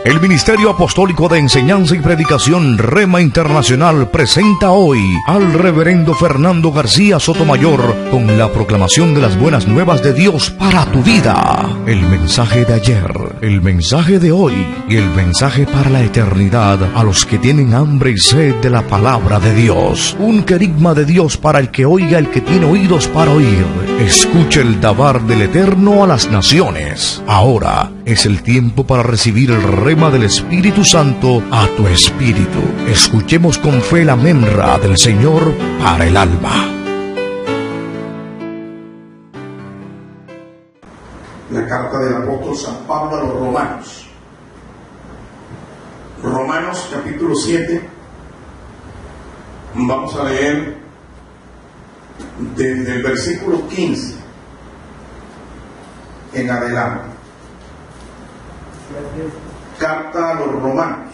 El Ministerio Apostólico de Enseñanza y Predicación Rema Internacional presenta hoy al Reverendo Fernando García Sotomayor con la proclamación de las buenas nuevas de Dios para tu vida. El mensaje de ayer, el mensaje de hoy y el mensaje para la eternidad a los que tienen hambre y sed de la palabra de Dios. Un querigma de Dios para el que oiga, el que tiene oídos para oír. Escuche el dabar del Eterno a las naciones. Ahora es el tiempo para recibir el rema del Espíritu Santo a tu espíritu. Escuchemos con fe la memra del Señor para el alma. La carta del apóstol San Pablo a los Romanos. Romanos capítulo 7. Vamos a leer desde el versículo 15 en adelante. Carta a los Romanos,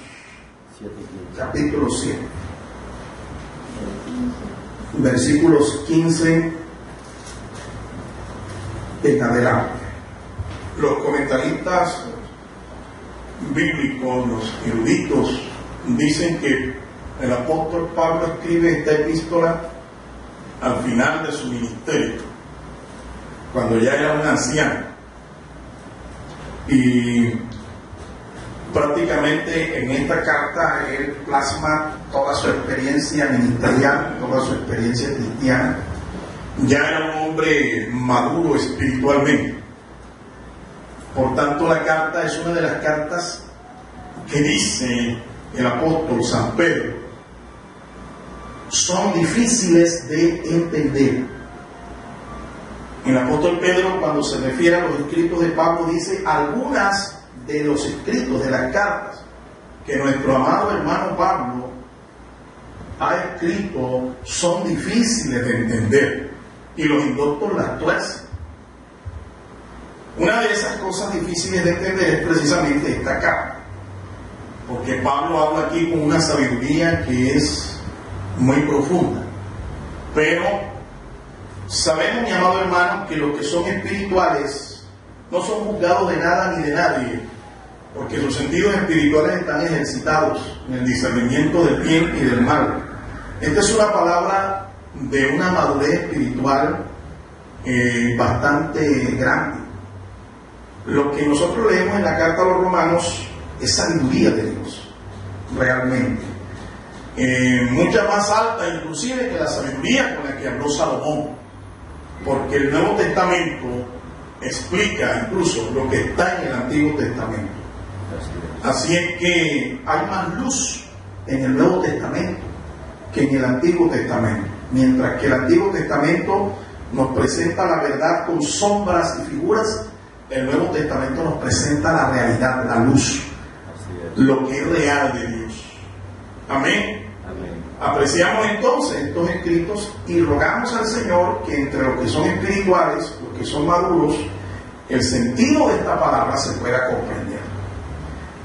capítulo 7, versículos 15 en adelante. Los comentaristas bíblicos, los eruditos, dicen que el apóstol Pablo escribe esta epístola al final de su ministerio, cuando ya era un anciano, y prácticamente en esta carta él plasma toda su experiencia ministerial, toda su experiencia cristiana. Ya era un hombre maduro espiritualmente. Por tanto, la carta es una de las cartas que dice el apóstol San Pedro son difíciles de entender. El apóstol Pedro, cuando se refiere a los escritos de Pablo, dice: algunas de los escritos de las cartas que nuestro amado hermano Pablo ha escrito son difíciles de entender, y los indoctos las tuercen. Una de esas cosas difíciles de entender es precisamente esta carta, porque Pablo habla aquí con una sabiduría que es muy profunda. Pero sabemos, mi amado hermano, que los que son espirituales no son juzgados de nada ni de nadie, porque sus sentidos espirituales están ejercitados en el discernimiento del bien y del mal. Esta es una palabra de una madurez espiritual bastante grande. Lo que nosotros leemos en la carta a los Romanos es sabiduría de Dios, realmente. Mucha más alta inclusive que la sabiduría con la que habló Salomón, porque el Nuevo Testamento explica incluso lo que está en el Antiguo Testamento. Así es que hay más luz en el Nuevo Testamento que en el Antiguo Testamento. Mientras que el Antiguo Testamento nos presenta la verdad con sombras y figuras, el Nuevo Testamento nos presenta la realidad, la luz, lo que es real de Dios. Amén. Apreciamos entonces estos escritos y rogamos al Señor que entre los que son espirituales, los que son maduros, el sentido de esta palabra se pueda comprender.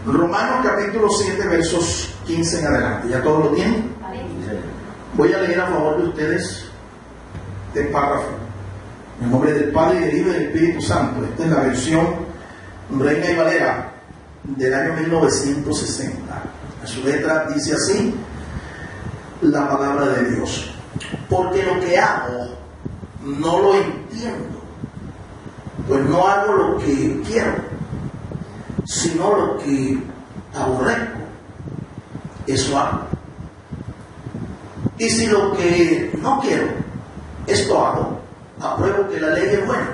Romanos capítulo 7, versos 15 en adelante. ¿Ya todos lo tienen? Voy a leer a favor de ustedes este párrafo. En nombre del Padre, y del Hijo y del Espíritu Santo. Esta es la versión Reina y Valera del año 1960. En su letra dice así la palabra de Dios: porque lo que hago no lo entiendo, pues no hago lo que quiero, sino lo que aborrezco, eso hago. Y si lo que no quiero, esto hago, apruebo que la ley es buena.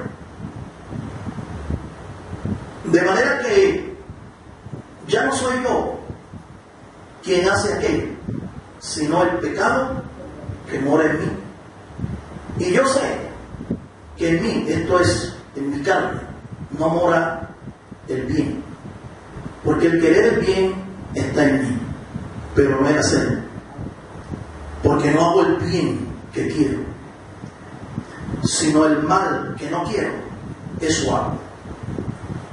De manera que ya no soy yo quien hace aquello, sino el pecado que mora en mí. Y yo sé que en mí, esto es, en mi carne, no mora el bien. Porque el querer el bien está en mí, pero no es hacerlo. Porque no hago el bien que quiero, sino el mal que no quiero, eso hago.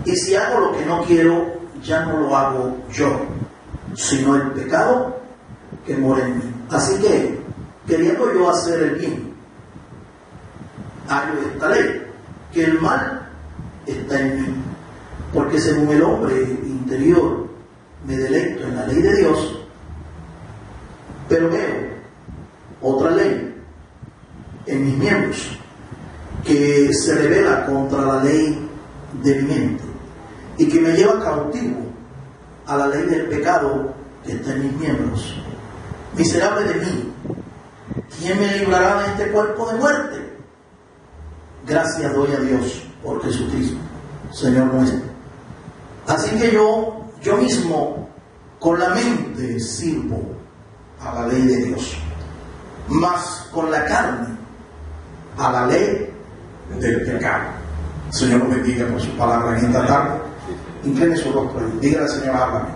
Y si hago lo que no quiero, ya no lo hago yo, sino el pecado que mora en mí. Así que, queriendo yo hacer el bien, hago esta ley, que el mal está en mí, porque según el hombre interior ley de Dios, pero veo otra ley en mis miembros que se revela contra la ley de mi mente y que me lleva cautivo a la ley del pecado que está en mis miembros. Miserable de mí, ¿quién me librará de este cuerpo de muerte? Gracias doy a Dios por Jesucristo, Señor nuestro. Así que yo mismo con la mente sirvo a la ley de Dios, mas con la carne a la ley del pecado. El Señor nos bendiga por su palabra en esta tarde. Incline su rostro y dígale al Señor, háblame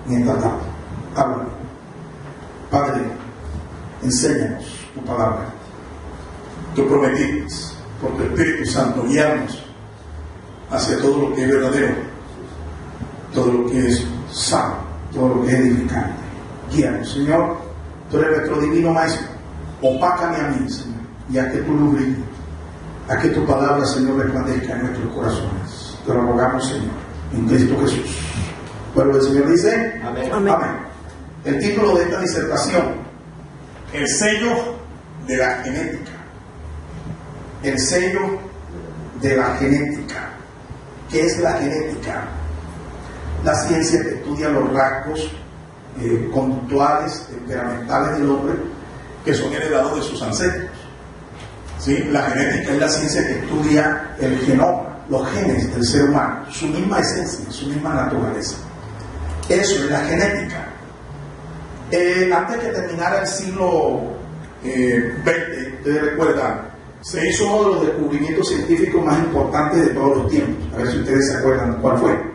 en esta tarde, háblame. Padre, enséñanos tu palabra. Tú prometiste por tu Espíritu Santo guiarnos hacia todo lo que es verdadero, todo lo que es sano, todo lo que es edificante. Guíanos, Señor. Tú eres nuestro divino Maestro. Opácame a mí, Señor, y haz que tu luz brille, haz que tu palabra, Señor, resplandezca en nuestros corazones. Te lo rogamos, Señor, en Cristo Jesús. Pero el Señor dice, amén. Amén. El título de esta disertación: el sello de la genética. El sello de la genética. ¿Qué es la genética? La ciencia que estudia los rasgos conductuales, temperamentales del hombre, que son heredados de sus ancestros. ¿Sí? La genética es la ciencia que estudia el genoma, los genes del ser humano, su misma esencia, su misma naturaleza. Eso es la genética. Antes que terminara el siglo XX, ustedes recuerdan, se hizo uno de los descubrimientos científicos más importantes de todos los tiempos. A ver si ustedes se acuerdan cuál fue.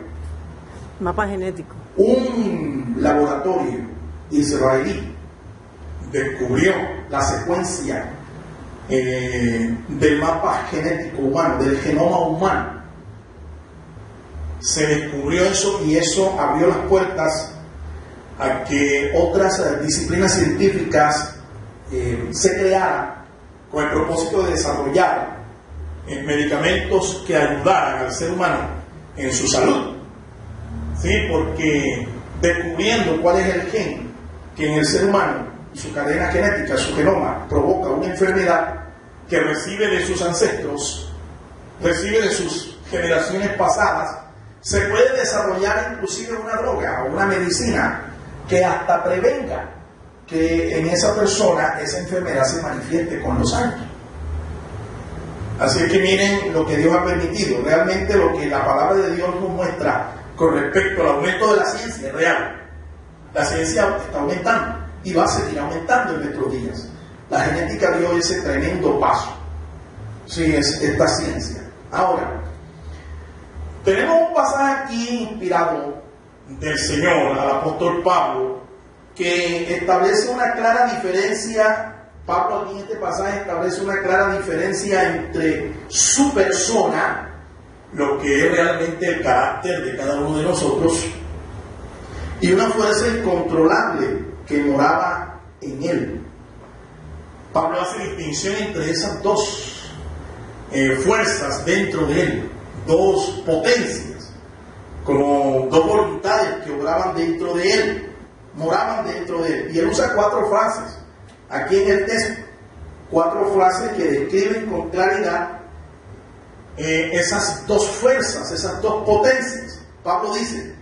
Mapa genético. Un laboratorio israelí descubrió la secuencia del mapa genético humano, del genoma humano. Se descubrió eso y eso abrió las puertas a que otras disciplinas científicas se crearan con el propósito de desarrollar medicamentos que ayudaran al ser humano en su salud. ¿Sí? Porque descubriendo cuál es el gen que en el ser humano, su cadena genética, su genoma, provoca una enfermedad que recibe de sus ancestros, recibe de sus generaciones pasadas, se puede desarrollar inclusive una droga o una medicina que hasta prevenga que en esa persona esa enfermedad se manifieste con los años. Así es que miren lo que Dios ha permitido. Realmente lo que la palabra de Dios nos muestra con respecto al aumento de la ciencia es real. La ciencia está aumentando y va a seguir aumentando en nuestros días. La genética dio ese tremendo paso. Sí, es esta ciencia. Ahora, tenemos un pasaje aquí inspirado del Señor al apóstol Pablo que establece una clara diferencia. Pablo aquí en este pasaje establece una clara diferencia entre su persona, lo que es realmente el carácter de cada uno de nosotros, y una fuerza incontrolable que moraba en él. Pablo hace distinción entre esas dos fuerzas dentro de él, dos potencias, como dos voluntades que obraban dentro de él, moraban dentro de él. Y él usa 4 frases aquí en el texto, 4 frases que describen con claridad esas dos fuerzas, esas dos potencias. Pablo dice: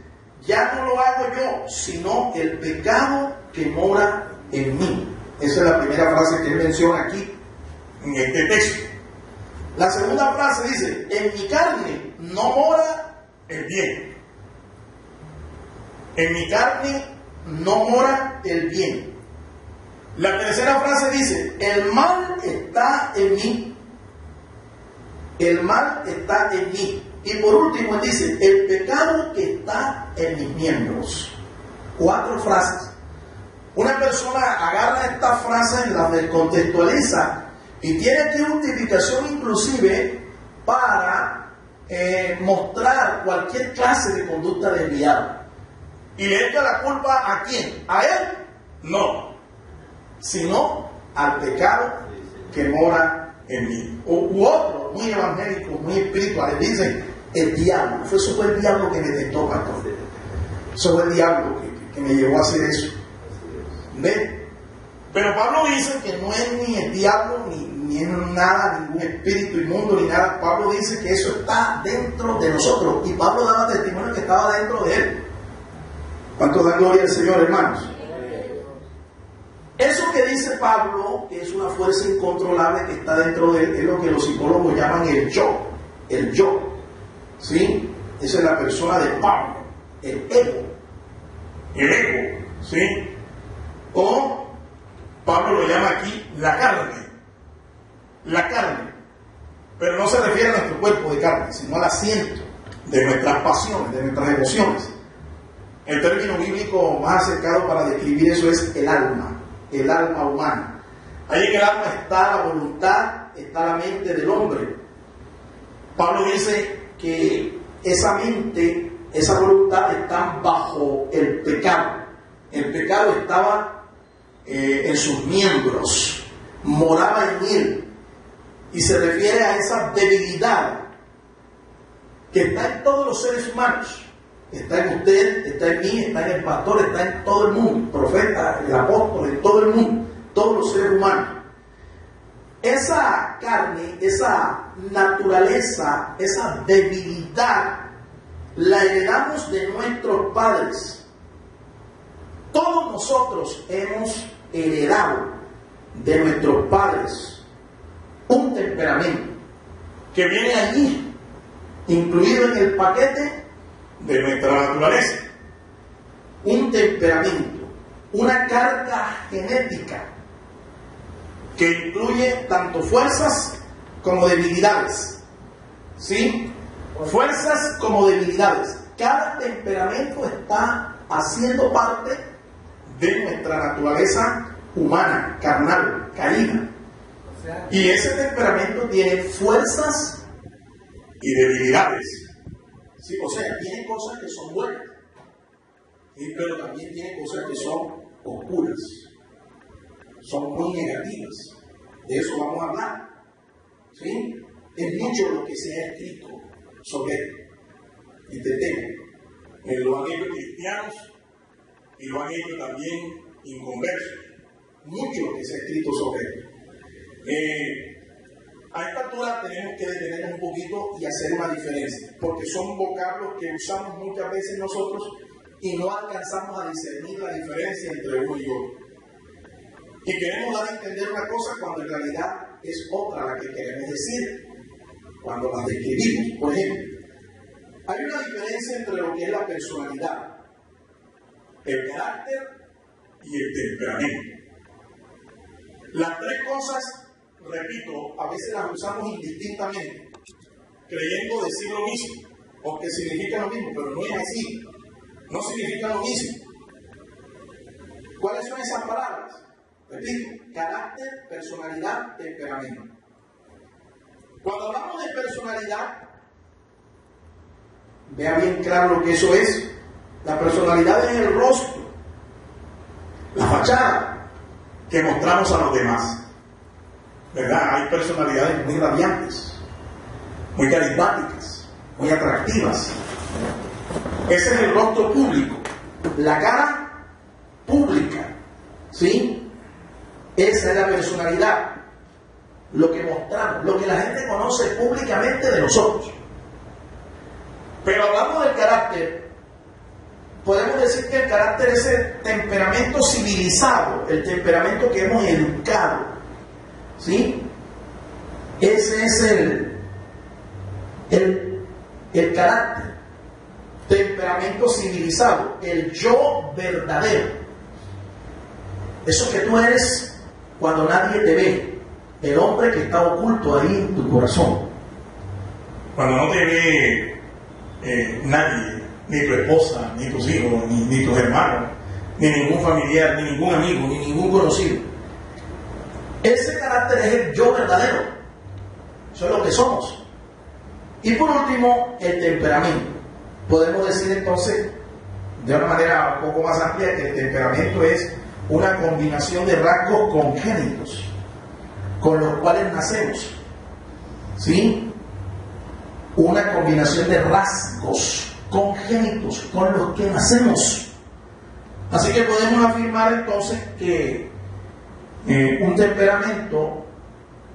ya no lo hago yo, sino el pecado que mora en mí. Esa es la primera frase que él menciona aquí en este texto. La segunda frase dice: en mi carne no mora el bien. En mi carne no mora el bien. La tercera frase dice: el mal está en mí. El mal está en mí. Y por último dice: el pecado que está en mis miembros. 4 frases. Una persona agarra estas frases, las descontextualiza y tiene aquí justificación inclusive para mostrar cualquier clase de conducta desviada. ¿Y le echa la culpa a quién? ¿A él? No, sino al pecado que mora en mí. U otros muy evangélicos, muy espirituales, dicen: el diablo, eso fue el diablo que me tentó, pastor. Eso fue el diablo que me llevó a hacer eso. ¿Ven? Pero Pablo dice que no es ni el diablo, ni es nada, ningún espíritu inmundo, ni nada. Pablo dice que eso está dentro de nosotros. Y Pablo daba testimonio que estaba dentro de él. ¿Cuántos dan gloria al Señor, hermanos? Eso que dice Pablo, que es una fuerza incontrolable que está dentro de él, es lo que los psicólogos llaman el yo. El yo. ¿Sí? Esa es la persona de Pablo. El ego. El ego. ¿Sí? O Pablo lo llama aquí la carne. La carne. Pero no se refiere a nuestro cuerpo de carne, sino al asiento de nuestras pasiones, de nuestras emociones. El término bíblico más acercado para describir eso es el alma humana. Ahí en el alma está la voluntad, está la mente del hombre. Pablo dice que esa mente, esa voluntad están bajo el pecado. El pecado estaba en sus miembros, moraba en él, y se refiere a esa debilidad que está en todos los seres humanos. Está en usted, está en mí, está en el pastor, está en todo el mundo, el profeta, el apóstol, en todo el mundo, todos los seres humanos. Esa carne, esa naturaleza, esa debilidad, la heredamos de nuestros padres. Todos nosotros hemos heredado de nuestros padres un temperamento que viene allí, incluido en el paquete de nuestra naturaleza. Un temperamento, una carga genética que incluye tanto fuerzas como debilidades. ¿Sí? Fuerzas como debilidades. Cada temperamento está haciendo parte de nuestra naturaleza humana, carnal, caída. Y ese temperamento tiene fuerzas y debilidades. Sí, o sea, tiene cosas que son buenas, ¿sí? Pero también tiene cosas que son oscuras, son muy negativas. De eso vamos a hablar. ¿Sí? Es mucho lo que se ha escrito sobre este tema. Lo han hecho cristianos y lo han hecho también inconversos. Mucho lo que se ha escrito sobre esto. A esta altura tenemos que detenernos un poquito y hacer una diferencia, porque son vocablos que usamos muchas veces nosotros y no alcanzamos a discernir la diferencia entre uno y otro. Y queremos dar a entender una cosa cuando en realidad es otra la que queremos decir, cuando las describimos. Por ejemplo, hay una diferencia entre lo que es la personalidad, el carácter y el temperamento. Las tres cosas, repito, a veces las usamos indistintamente, creyendo decir lo mismo, o que significa lo mismo, pero no es así. No significa lo mismo. ¿Cuáles son esas palabras? Repito, carácter, personalidad, temperamento. Cuando hablamos de personalidad, vea bien claro lo que eso es. La personalidad es el rostro, la fachada que mostramos a los demás. ¿Verdad? Hay personalidades muy radiantes, muy carismáticas, muy atractivas. Ese es el rostro público, la cara pública, ¿sí? Esa es la personalidad, lo que mostramos, lo que la gente conoce públicamente de nosotros. Pero hablando del carácter, podemos decir que el carácter es el temperamento civilizado, el temperamento que hemos educado, ¿sí? Ese es el carácter, temperamento civilizado, el yo verdadero. Eso que tú eres cuando nadie te ve, el hombre que está oculto ahí en tu corazón. Cuando no te ve nadie, ni tu esposa, ni tus hijos, ni tus hermanos, ni ningún familiar, ni ningún amigo, ni ningún conocido. Ese carácter es el yo verdadero. Eso es lo que somos. Y por último, el temperamento. Podemos decir entonces, de una manera un poco más amplia, que el temperamento es una combinación de rasgos congénitos con los cuales nacemos. ¿Sí? Una combinación de rasgos congénitos con los que nacemos. Así que podemos afirmar entonces que un temperamento,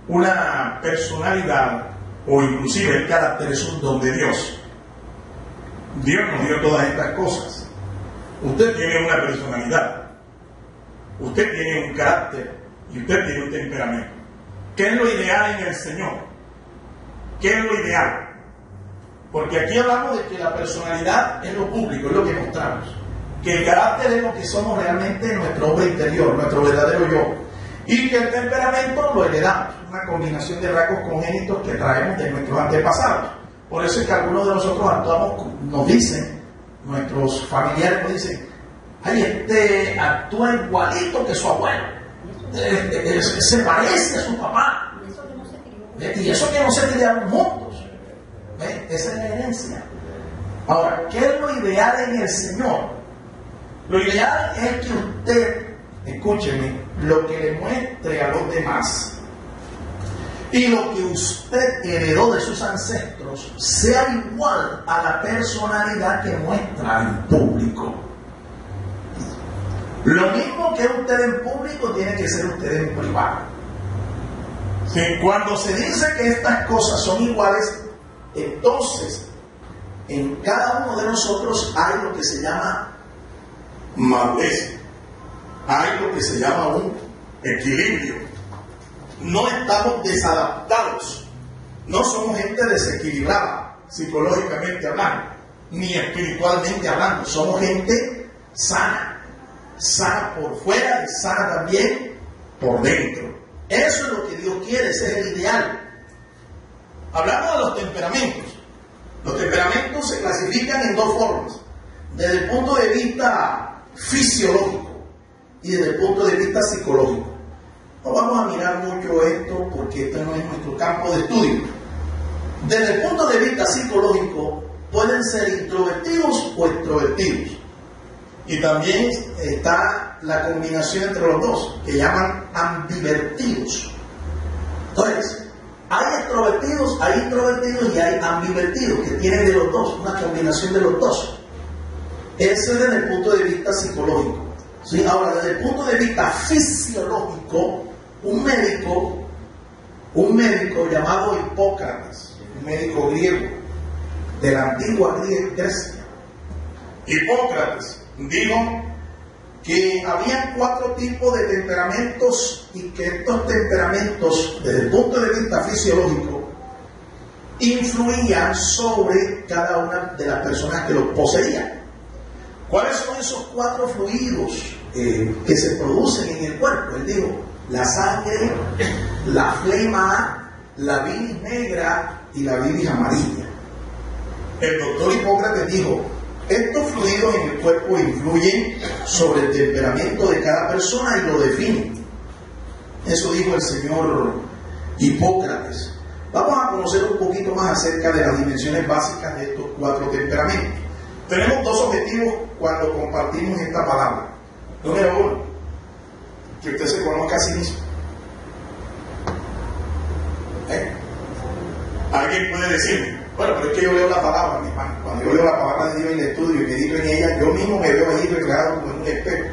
una personalidad o inclusive el carácter es un don de Dios. Dios nos dio todas estas cosas. Usted tiene una personalidad, usted tiene un carácter y usted tiene un temperamento. ¿Qué es lo ideal en el Señor? ¿Qué es lo ideal? Porque aquí hablamos de que la personalidad es lo público, es lo que mostramos. Que el carácter es lo que somos realmente, nuestro hombre interior, nuestro verdadero yo. Y que el temperamento lo heredamos, una combinación de rasgos congénitos que traemos de nuestros antepasados. Por eso es que algunos de nosotros actuamos, nos dicen, nuestros familiares nos dicen, ay, este actúa igualito que su abuelo, se parece a su papá, y eso que no se criaron juntos. Esa es la herencia. Ahora, ¿qué es lo ideal en el Señor? Lo ideal es que usted, escúcheme, lo que le muestre a los demás y lo que usted heredó de sus ancestros sea igual a la personalidad que muestra en público. Lo mismo que usted en público tiene que ser usted en privado. Sí, cuando se dice que estas cosas son iguales, entonces en cada uno de nosotros hay lo que se llama madurez, hay lo que se llama un equilibrio. No estamos desadaptados, no somos gente desequilibrada psicológicamente hablando, ni espiritualmente hablando. Somos gente sana, sana por fuera y sana también por dentro. Eso es lo que Dios quiere, ese es el ideal. Hablando de los temperamentos, los temperamentos se clasifican en dos formas: desde el punto de vista fisiológico y desde el punto de vista psicológico. No vamos a mirar mucho esto porque esto no es nuestro campo de estudio. Desde el punto de vista psicológico pueden ser introvertidos o extrovertidos, y también está la combinación entre los dos, que llaman ambivertidos. Entonces, hay extrovertidos, hay introvertidos y hay ambivertidos, que tienen de los dos, una combinación de los dos. Eso es desde el punto de vista psicológico. ¿Sí? Ahora, desde el punto de vista fisiológico, un médico llamado Hipócrates, un médico griego de la antigua Grecia, Hipócrates dijo que había 4 tipos de temperamentos y que estos temperamentos, desde el punto de vista fisiológico, influían sobre cada una de las personas que los poseían. ¿Cuáles son esos 4 fluidos que se producen en el cuerpo? Él dijo: la sangre, la flema, la bilis negra y la bilis amarilla. El doctor Hipócrates dijo: estos fluidos en el cuerpo influyen sobre el temperamento de cada persona y lo definen. Eso dijo el señor Hipócrates. Vamos a conocer un poquito más acerca de las dimensiones básicas de estos 4 temperamentos. Tenemos 2 objetivos cuando compartimos esta palabra. Número 1, que usted se conozca a sí mismo. Alguien puede decirme: bueno, pero es que yo leo la palabra, mi hermano. Cuando yo leo la palabra de Dios y la estudio y medito en ella, yo mismo me veo ahí reflejado como en un espejo.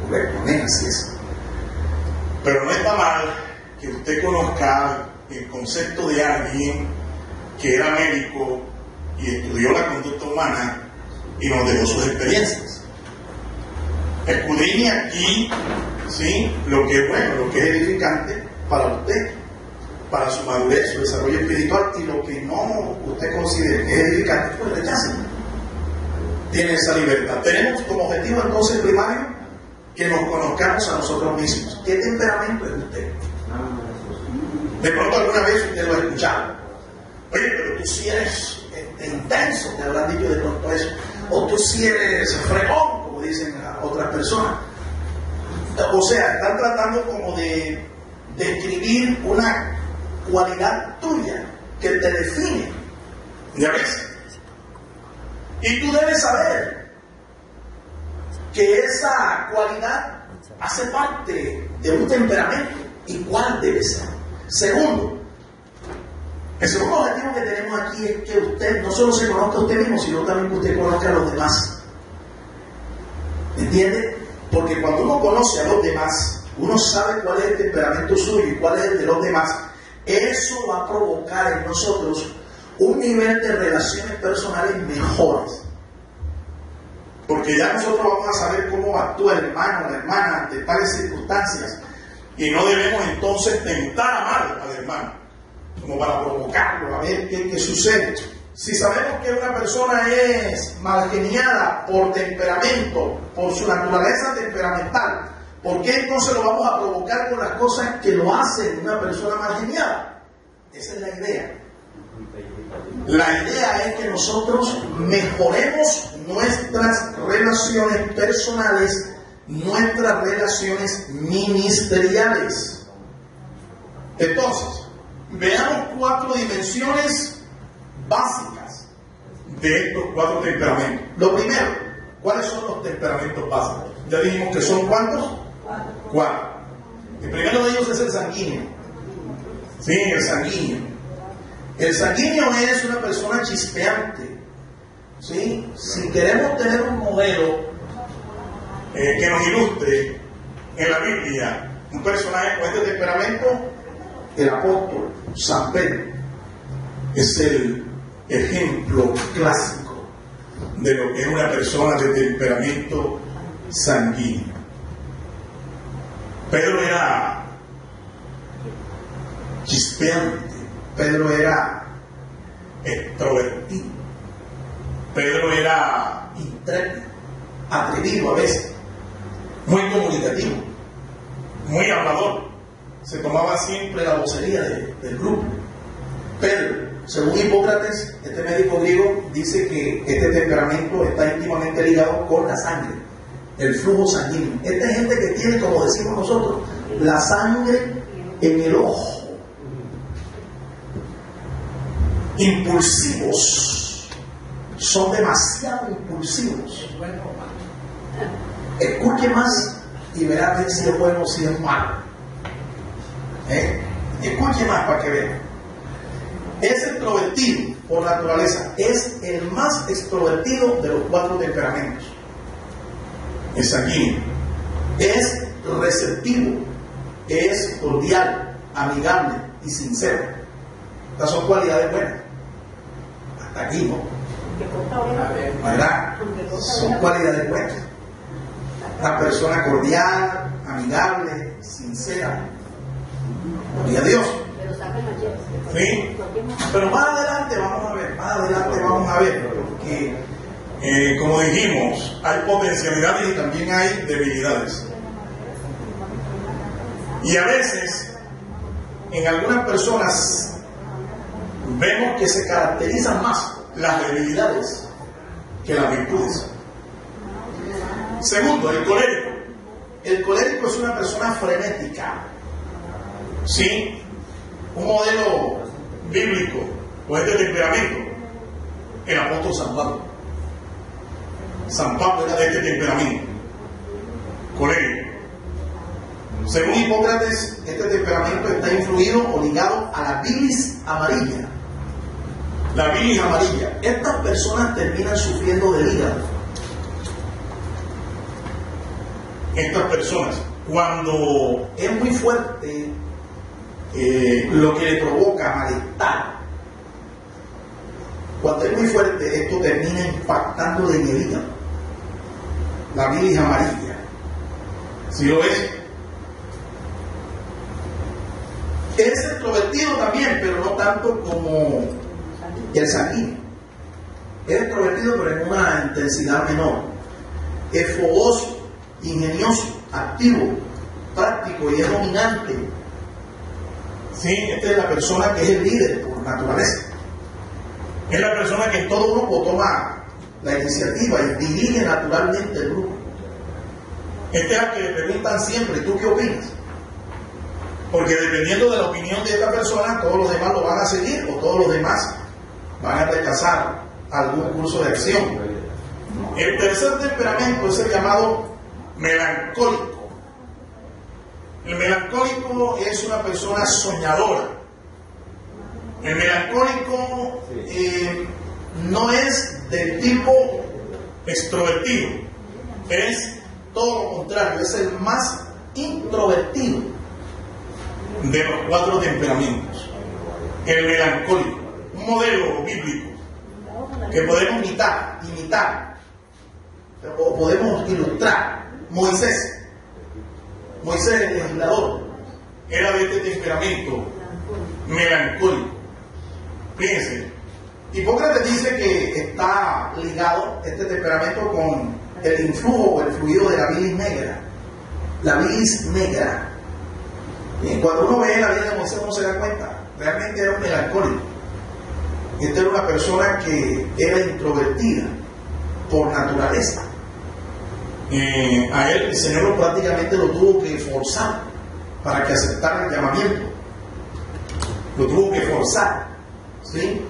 Correcto, no es así es. Pero no está mal que usted conozca el concepto de alguien que era médico y estudió la conducta humana y nos dejó sus experiencias. Escudriñe aquí, ¿sí?, lo que es bueno, lo que es edificante para usted, para su madurez, su desarrollo espiritual, y lo que no usted considere que es edificante, pues rechácelo. Tiene esa libertad. Tenemos como objetivo entonces primario que nos conozcamos a nosotros mismos. ¿Qué temperamento es usted? De pronto alguna vez usted lo ha escuchado: oye, pero tú sí eres intenso, te habrán dicho de pronto eso, o tú sí eres fregón, como dicen a otras personas. O sea, están tratando como de describir una cualidad tuya que te define. ¿Ya ves? Y tú debes saber que esa cualidad hace parte de un temperamento. ¿Y cuál debe ser? Segundo, el segundo objetivo que tenemos aquí es que usted no solo se conozca a usted mismo, sino también que usted conozca a los demás. ¿Entiende? Porque cuando uno conoce a los demás, uno sabe cuál es el temperamento suyo y cuál es el de los demás. Eso va a provocar en nosotros un nivel de relaciones personales mejores. Porque ya nosotros vamos a saber cómo actúa el hermano o la hermana ante tales circunstancias. Y no debemos entonces tentar a mal al hermano, como para provocarlo, a ver qué sucede. Si sabemos que una persona es malgeniada por temperamento, por su naturaleza temperamental, ¿por qué entonces lo vamos a provocar con las cosas que lo hacen una persona malgeniada? Esa es la idea. La idea es que nosotros mejoremos nuestras relaciones personales, nuestras relaciones ministeriales. Entonces, veamos 4 dimensiones básicas de estos 4 temperamentos. Lo primero, ¿cuáles son los temperamentos básicos? Ya dijimos que son ¿cuántos? 4. El primero de ellos es el sanguíneo. Sí, el sanguíneo. El sanguíneo es una persona chispeante. ¿Sí? Si queremos tener un modelo que nos ilustre en la Biblia, un personaje con este temperamento, el apóstol San Pedro es el ejemplo clásico de lo que es una persona de temperamento sanguíneo. Pedro era chispeante, Pedro era extrovertido, Pedro era intrépido, atrevido a veces, muy comunicativo, muy hablador, se tomaba siempre la vocería del grupo. Pedro, según Hipócrates, este médico griego, dice que este temperamento está íntimamente ligado con la sangre, el flujo sanguíneo. Esta es gente que tiene, como decimos nosotros, la sangre en el ojo. Impulsivos, son demasiado impulsivos. Escuche más y verá bien si es bueno o si es malo. Escuche más para que vea. Es extrovertido por naturaleza, es el más extrovertido de los 4 temperamentos. Es sanguíneo, es receptivo, es cordial, amigable y sincero. Estas son cualidades buenas. Hasta aquí, ¿no? ¿Verdad? Son cualidades buenas. Una persona cordial, amigable, sincera. Gloria a Dios. ¿Sí? Pero más adelante vamos a ver, porque como dijimos, hay potencialidades y también hay debilidades. Y a veces, en algunas personas, vemos que se caracterizan más las debilidades que las virtudes. Segundo, el colérico. El colérico es una persona frenética. ¿Sí? Un modelo bíblico o este temperamento, el apóstol San Pablo. San Pablo era de este temperamento, colérico. Según Hipócrates, este temperamento está influido o ligado a la bilis amarilla. La bilis amarilla. Estas personas terminan sufriendo del hígado. Estas personas, cuando es muy fuerte lo que le provoca malestar, cuando es muy fuerte, esto termina impactando en el hígado. La bilis amarilla. ¿Sí lo ves? Es extrovertido también, pero no tanto como el sanguíneo. Es extrovertido, pero en una intensidad menor. Es fogoso, ingenioso, activo, práctico y es dominante. Sí, esta es la persona que es el líder por naturaleza. Es la persona que en todo grupo toma la iniciativa y dirige naturalmente el grupo. Esta es la que le preguntan siempre, ¿tú qué opinas? Porque dependiendo de la opinión de esta persona, todos los demás lo van a seguir o todos los demás van a rechazar algún curso de acción. El tercer temperamento es el llamado melancólico. El melancólico es una persona soñadora. El melancólico no es del tipo extrovertido, es todo lo contrario, es el más introvertido de los 4 temperamentos. El melancólico, un modelo bíblico que podemos imitar o podemos ilustrar. Moisés el legislador era de este temperamento melancólico. Fíjense, Hipócrates dice que está ligado este temperamento con el influjo o el fluido de la bilis negra. La bilis negra. Y cuando uno ve la vida de Moisés, uno se da cuenta, realmente era un melancólico. Esta era una persona que era introvertida por naturaleza. A él el Señor prácticamente lo tuvo que forzar para que aceptara el llamamiento. Lo tuvo que forzar, ¿sí?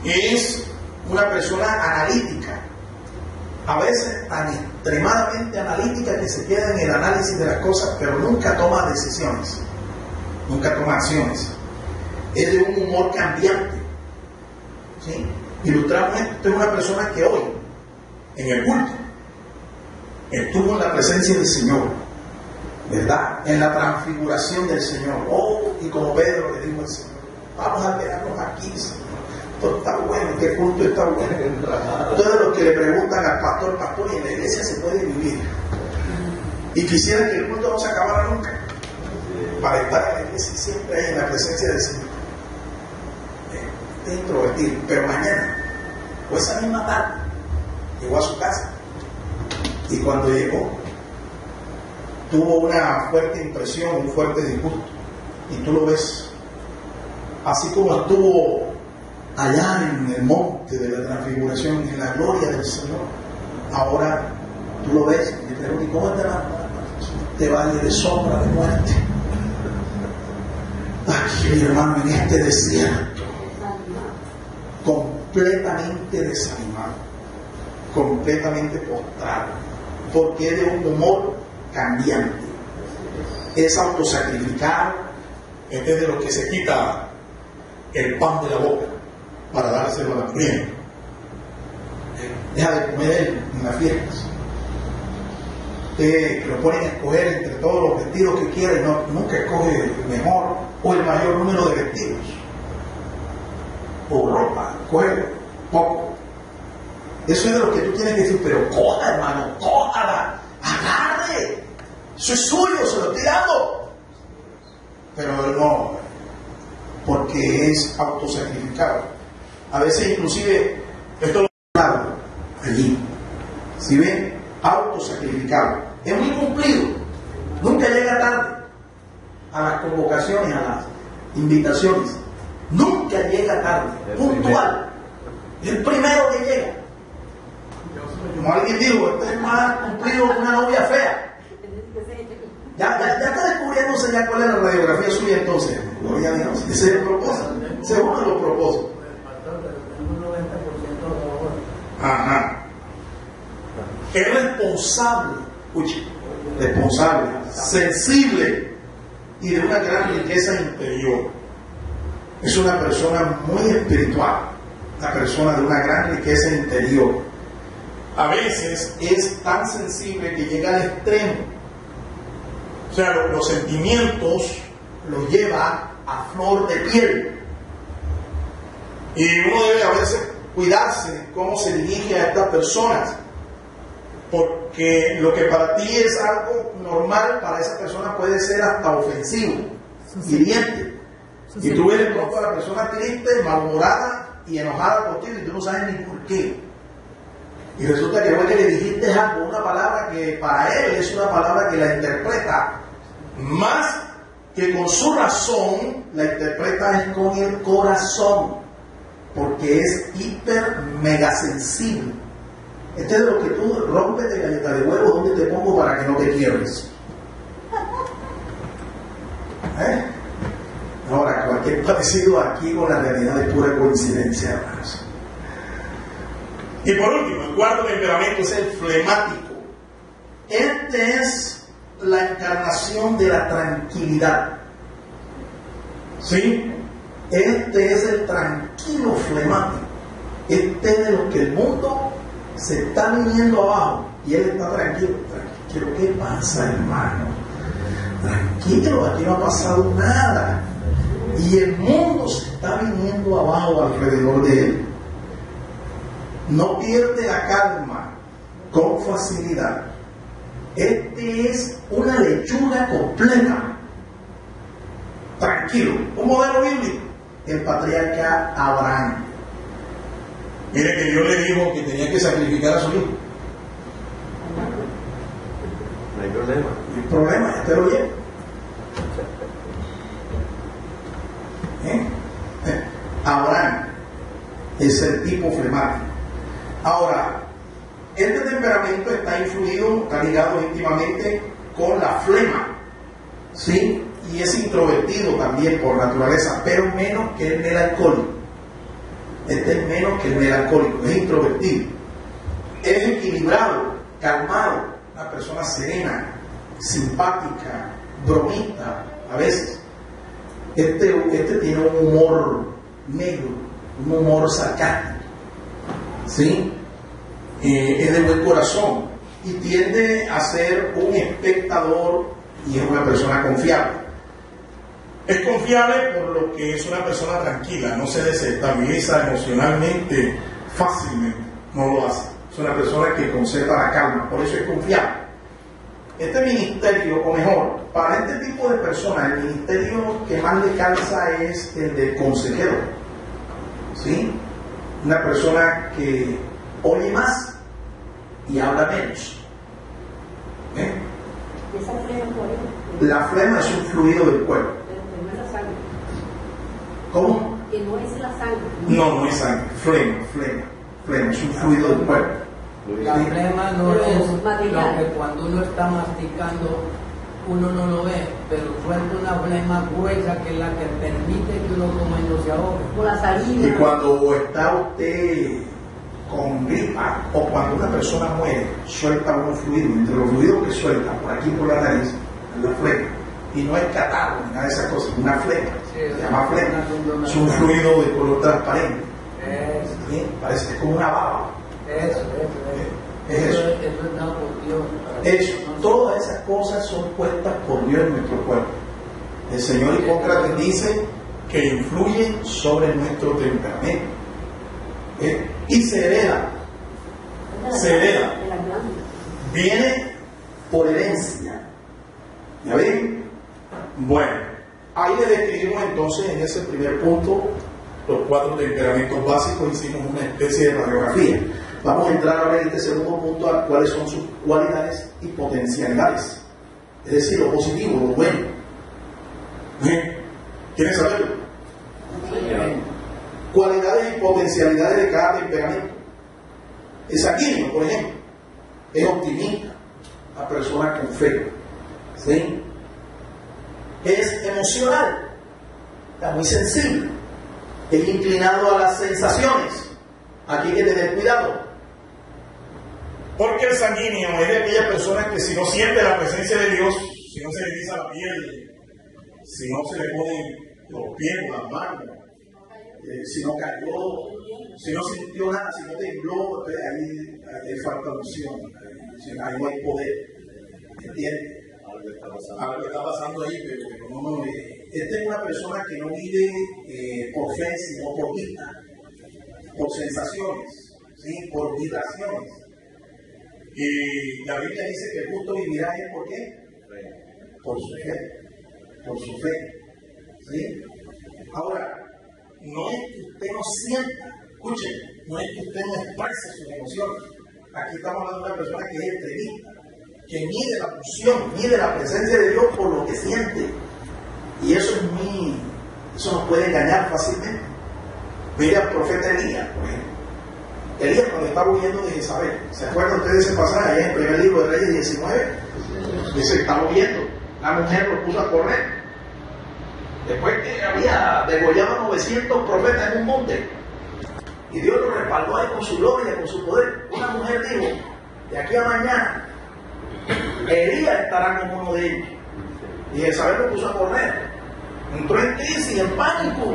Es una persona analítica, a veces tan extremadamente analítica que se queda en el análisis de las cosas, pero nunca toma decisiones, nunca toma acciones. Es de un humor cambiante, ¿sí? Ilustramos esto, es una persona que hoy, en el culto, estuvo en la presencia del Señor, ¿verdad? En la transfiguración del Señor. Y como Pedro le dijo al Señor, vamos a quedarnos aquí, Señor. Esto está bueno, este culto está bueno. Todos los que le preguntan al pastor, y en la iglesia se puede vivir. Y quisieran que el culto no se acabara nunca, para estar en la iglesia y siempre ahí en la presencia del Señor. Es introvertido, pero mañana, o esa misma tarde, llegó a su casa. Y cuando llegó, tuvo una fuerte impresión, un fuerte disgusto. Y tú lo ves, así como estuvo allá en el monte de la transfiguración, en la gloria del Señor. Ahora tú lo ves y te preguntas, ¿cómo estará este valle de sombra de muerte? Aquí, mi hermano, en este desierto, completamente desanimado, completamente postrado, porque es de un humor cambiante, es autosacrificado, es de los que se quita el pan de la boca para dárselo a la hambriento, deja de comer él en las fiestas, que lo ponen a escoger entre todos los vestidos que quiere, nunca escoge el mejor o el mayor número de vestidos o ropa, escoge poco. Eso es de lo que tú tienes que decir, pero coja, hermano, cójala, agarre, eso es suyo, se lo estoy dando. Pero él no, porque es autosacrificado. A veces inclusive, esto lo he hablado allí, ¿sí ven? Autosacrificado. Es muy cumplido, nunca llega tarde a las convocaciones, a las invitaciones, nunca llega tarde, puntual, es el primero que llega. Como alguien dijo, este es más cumplido que una novia fea. Ya está descubriéndose ya cuál es la radiografía suya entonces. Gloria a Dios. Ese es el propósito. Ese es uno de los propósitos. Ajá. Es responsable, escuche, responsable, sensible y de una gran riqueza interior. Es una persona muy espiritual, una persona de una gran riqueza interior. A veces es tan sensible que llega al extremo. O sea, los sentimientos los lleva a flor de piel. Y uno debe a veces cuidarse cómo se dirige a estas personas. Porque lo que para ti es algo normal, para esa persona puede ser hasta ofensivo, hiriente. Y tú ves de pronto a la persona triste, malhumorada y enojada contigo y tú no sabes ni por qué. Y resulta que luego que le dijiste algo, una palabra que para él es una palabra que la interpreta más que con su razón, la interpreta es con el corazón, porque es hiper mega sensible. Este es de lo que tú rompes de galleta de huevo, ¿dónde te pongo para que no te quiebres? Ahora, cualquier parecido aquí con la realidad es pura coincidencia, hermanos. Y por último, el cuarto temperamento es el flemático. Este es la encarnación de la tranquilidad. ¿Sí? Este es el tranquilo flemático. Este es de los que el mundo se está viniendo abajo Y él está tranquilo. ¿Qué pasa, hermano? Tranquilo, aquí no ha pasado nada. Y el mundo se está viniendo abajo alrededor de él. No pierde la calma con facilidad. Este es una lechuga completa. Tranquilo. Un modelo bíblico. El patriarca Abraham. Mire que Dios le dijo que tenía que sacrificar a su hijo. No hay problema. No hay problema, ya te lo llevo. Abraham es el tipo flemático. Ahora, este temperamento está influido, está ligado íntimamente con la flema, ¿sí? Y es introvertido también por naturaleza, pero menos que el melancólico. Este es menos que el melancólico, es introvertido. Es equilibrado, calmado, una persona serena, simpática, bromista a veces. Este tiene un humor negro, un humor sarcástico, ¿sí? Es de buen corazón y tiende a ser un espectador y es una persona confiable. Es confiable por lo que es una persona tranquila, no se desestabiliza emocionalmente fácilmente, no lo hace. Es una persona que conserva la calma, por eso es confiable. Este ministerio, o mejor, para este tipo de personas, el ministerio que más le calza es el del consejero, ¿sí? Una persona que oye más y habla menos. ¿Esa flema cuál es? La flema es un fluido del cuerpo. Pero no es la sangre. ¿Cómo? Que no es la sangre. No es sangre, flema, es un fluido del cuerpo. La flema no Pero es material. lo que cuando uno está masticando uno no lo ve, pero suelta una flema gruesa que es la que permite que uno coma y no se ahogue. Por la salida. Y cuando está usted con gripa o cuando una persona muere, suelta un fluido, entre los fluidos que suelta por aquí por la nariz, es la flema. Y no es catarro ni nada de esas cosas, es una flema. Se llama flema. Es un fluido de color transparente. ¿Sí? Parece que es como una baba. Eso. Es eso. Eso es dado por Dios. Eso, todas esas cosas son puestas por Dios en nuestro cuerpo. El señor Hipócrates dice que influyen sobre nuestro temperamento. Y se hereda. Se hereda. De las glándulas. Viene por herencia. ¿Ya ven? Bueno, ahí le describimos entonces en ese primer punto los 4 temperamentos básicos, hicimos una especie de radiografía. Vamos a entrar ahora en este segundo punto a cuáles son sus cualidades y potencialidades. Es decir, lo positivo, lo bueno. ¿Quieren saberlo? Cualidades y potencialidades de cada temperamento. El sanguíneo, por ejemplo, es optimista, una persona con fe. ¿Sí? Es emocional, está muy sensible, es inclinado a las sensaciones. Aquí hay que tener cuidado. Porque el sanguíneo es de aquellas personas que si no siente la presencia de Dios, si no se le eriza la piel, si no se le ponen los pies o las manos, si no cayó, si no sintió nada, si no tembló, ahí falta unción, ahí no hay poder. ¿Entiendes? Algo está pasando ahí, pero no. Esta es una persona que no vive por fe, sino por vista, por sensaciones, ¿sí? Por vibraciones. Y la Biblia dice que el justo vivirá ¿es por qué? Por su fe, ¿sí? Ahora, no es que usted no sienta, escuchen, no es que usted no exprese sus emociones. Aquí estamos hablando de una persona que es extremista, que mide la función, mide la presencia de Dios por lo que siente. Y eso nos puede engañar fácilmente. Mire al profeta Elías, por ejemplo. Elías cuando estaba huyendo de Jezabel, ¿se acuerdan ustedes de ese pasaje allá en el primer libro de Reyes 19? Dice, estaba huyendo, la mujer lo puso a correr. Después que había degollado 900 profetas en un monte. Y Dios lo respaldó ahí con su gloria, con su poder. Una mujer dijo, de aquí a mañana, Elías estará como uno de ellos. Y Jezabel lo puso a correr. Entró en crisis, en pánico.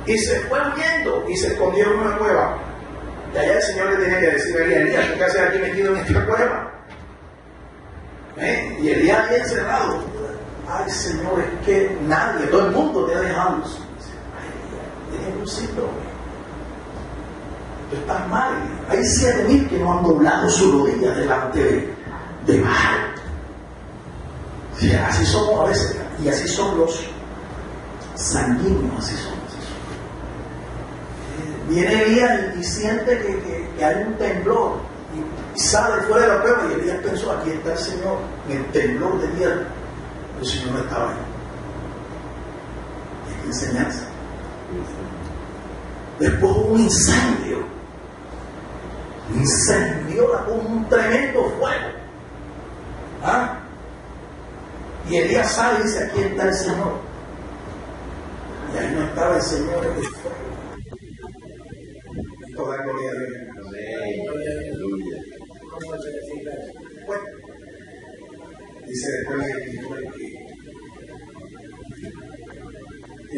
Y se fue huyendo y se escondió en una cueva. Y allá el Señor le tiene que decir a Elías, ¿qué haces aquí metido en esta cueva? Y Elías bien encerrado. Ay, Señor, es que nadie, todo el mundo te ha dejado. Ay, tienes un síndrome. Tú estás mal. Hay 7.000 que no han doblado su rodilla delante de Baal. Sí, así somos a veces. Y así son los sanguíneos, así son. Viene Elías y siente que hay un temblor y sale fuera de la cueva y Elías pensó, aquí está el Señor, en el temblor de tierra. El Señor no estaba ahí. Hay que enseñarse. Después hubo un incendio. Un tremendo fuego. ¿Ah? Y Elías sale y dice, aquí está el Señor. Y ahí no estaba el Señor en el fuego. Toda gloria a Dios. Aleluya. Bueno, dice después la escritura que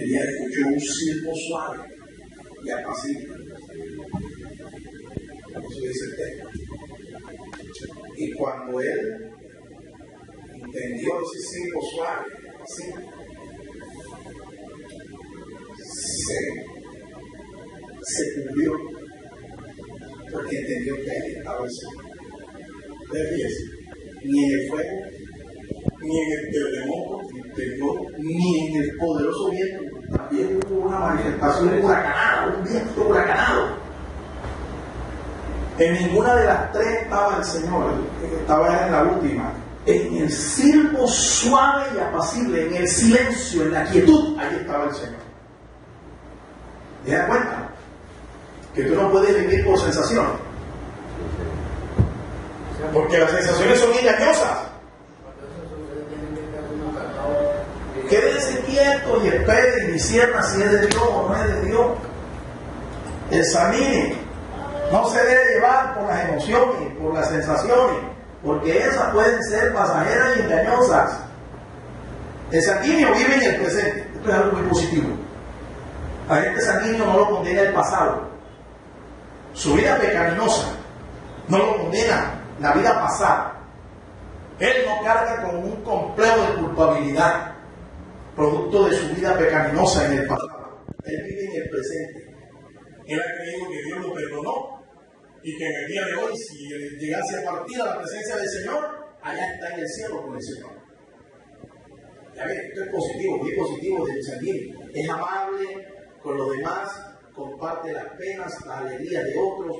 Elías escuchó un silbo suave y apacible. Eso dice el texto. Y cuando él entendió ese silbo suave, así, se cubrió, porque entendió que ahí estaba el Señor. Fíjense, ni en el fuego, ni en el terremoto, ni en el poderoso viento. También hubo una manifestación huracanada, un viento huracanado. En ninguna de las tres estaba el Señor, estaba en la última. En el silbo suave y apacible, en el silencio, en la quietud, ahí estaba el Señor. ¿Te das cuenta? Que tú no puedes vivir por sensaciones. Porque las sensaciones son engañosas. Quédese quieto y espere y discierna si es de Dios o no es de Dios. Examine. No se debe llevar por las emociones, por las sensaciones, porque esas pueden ser pasajeras y engañosas. El sanguíneo vive en el presente. Esto es algo muy positivo. A este sanguíneo no lo condena el pasado. Su vida pecaminosa no lo condena la vida pasada. Él no carga con un complejo de culpabilidad producto de su vida pecaminosa en el pasado. Él vive en el presente. Él ha creído que Dios lo perdonó y que en el día de hoy, si llegase a partir a la presencia del Señor, allá está en el cielo con el Señor. Ya ven, esto es positivo, muy positivo del sanguíneo. Es amable con los demás, comparte las penas, las alegrías de otros,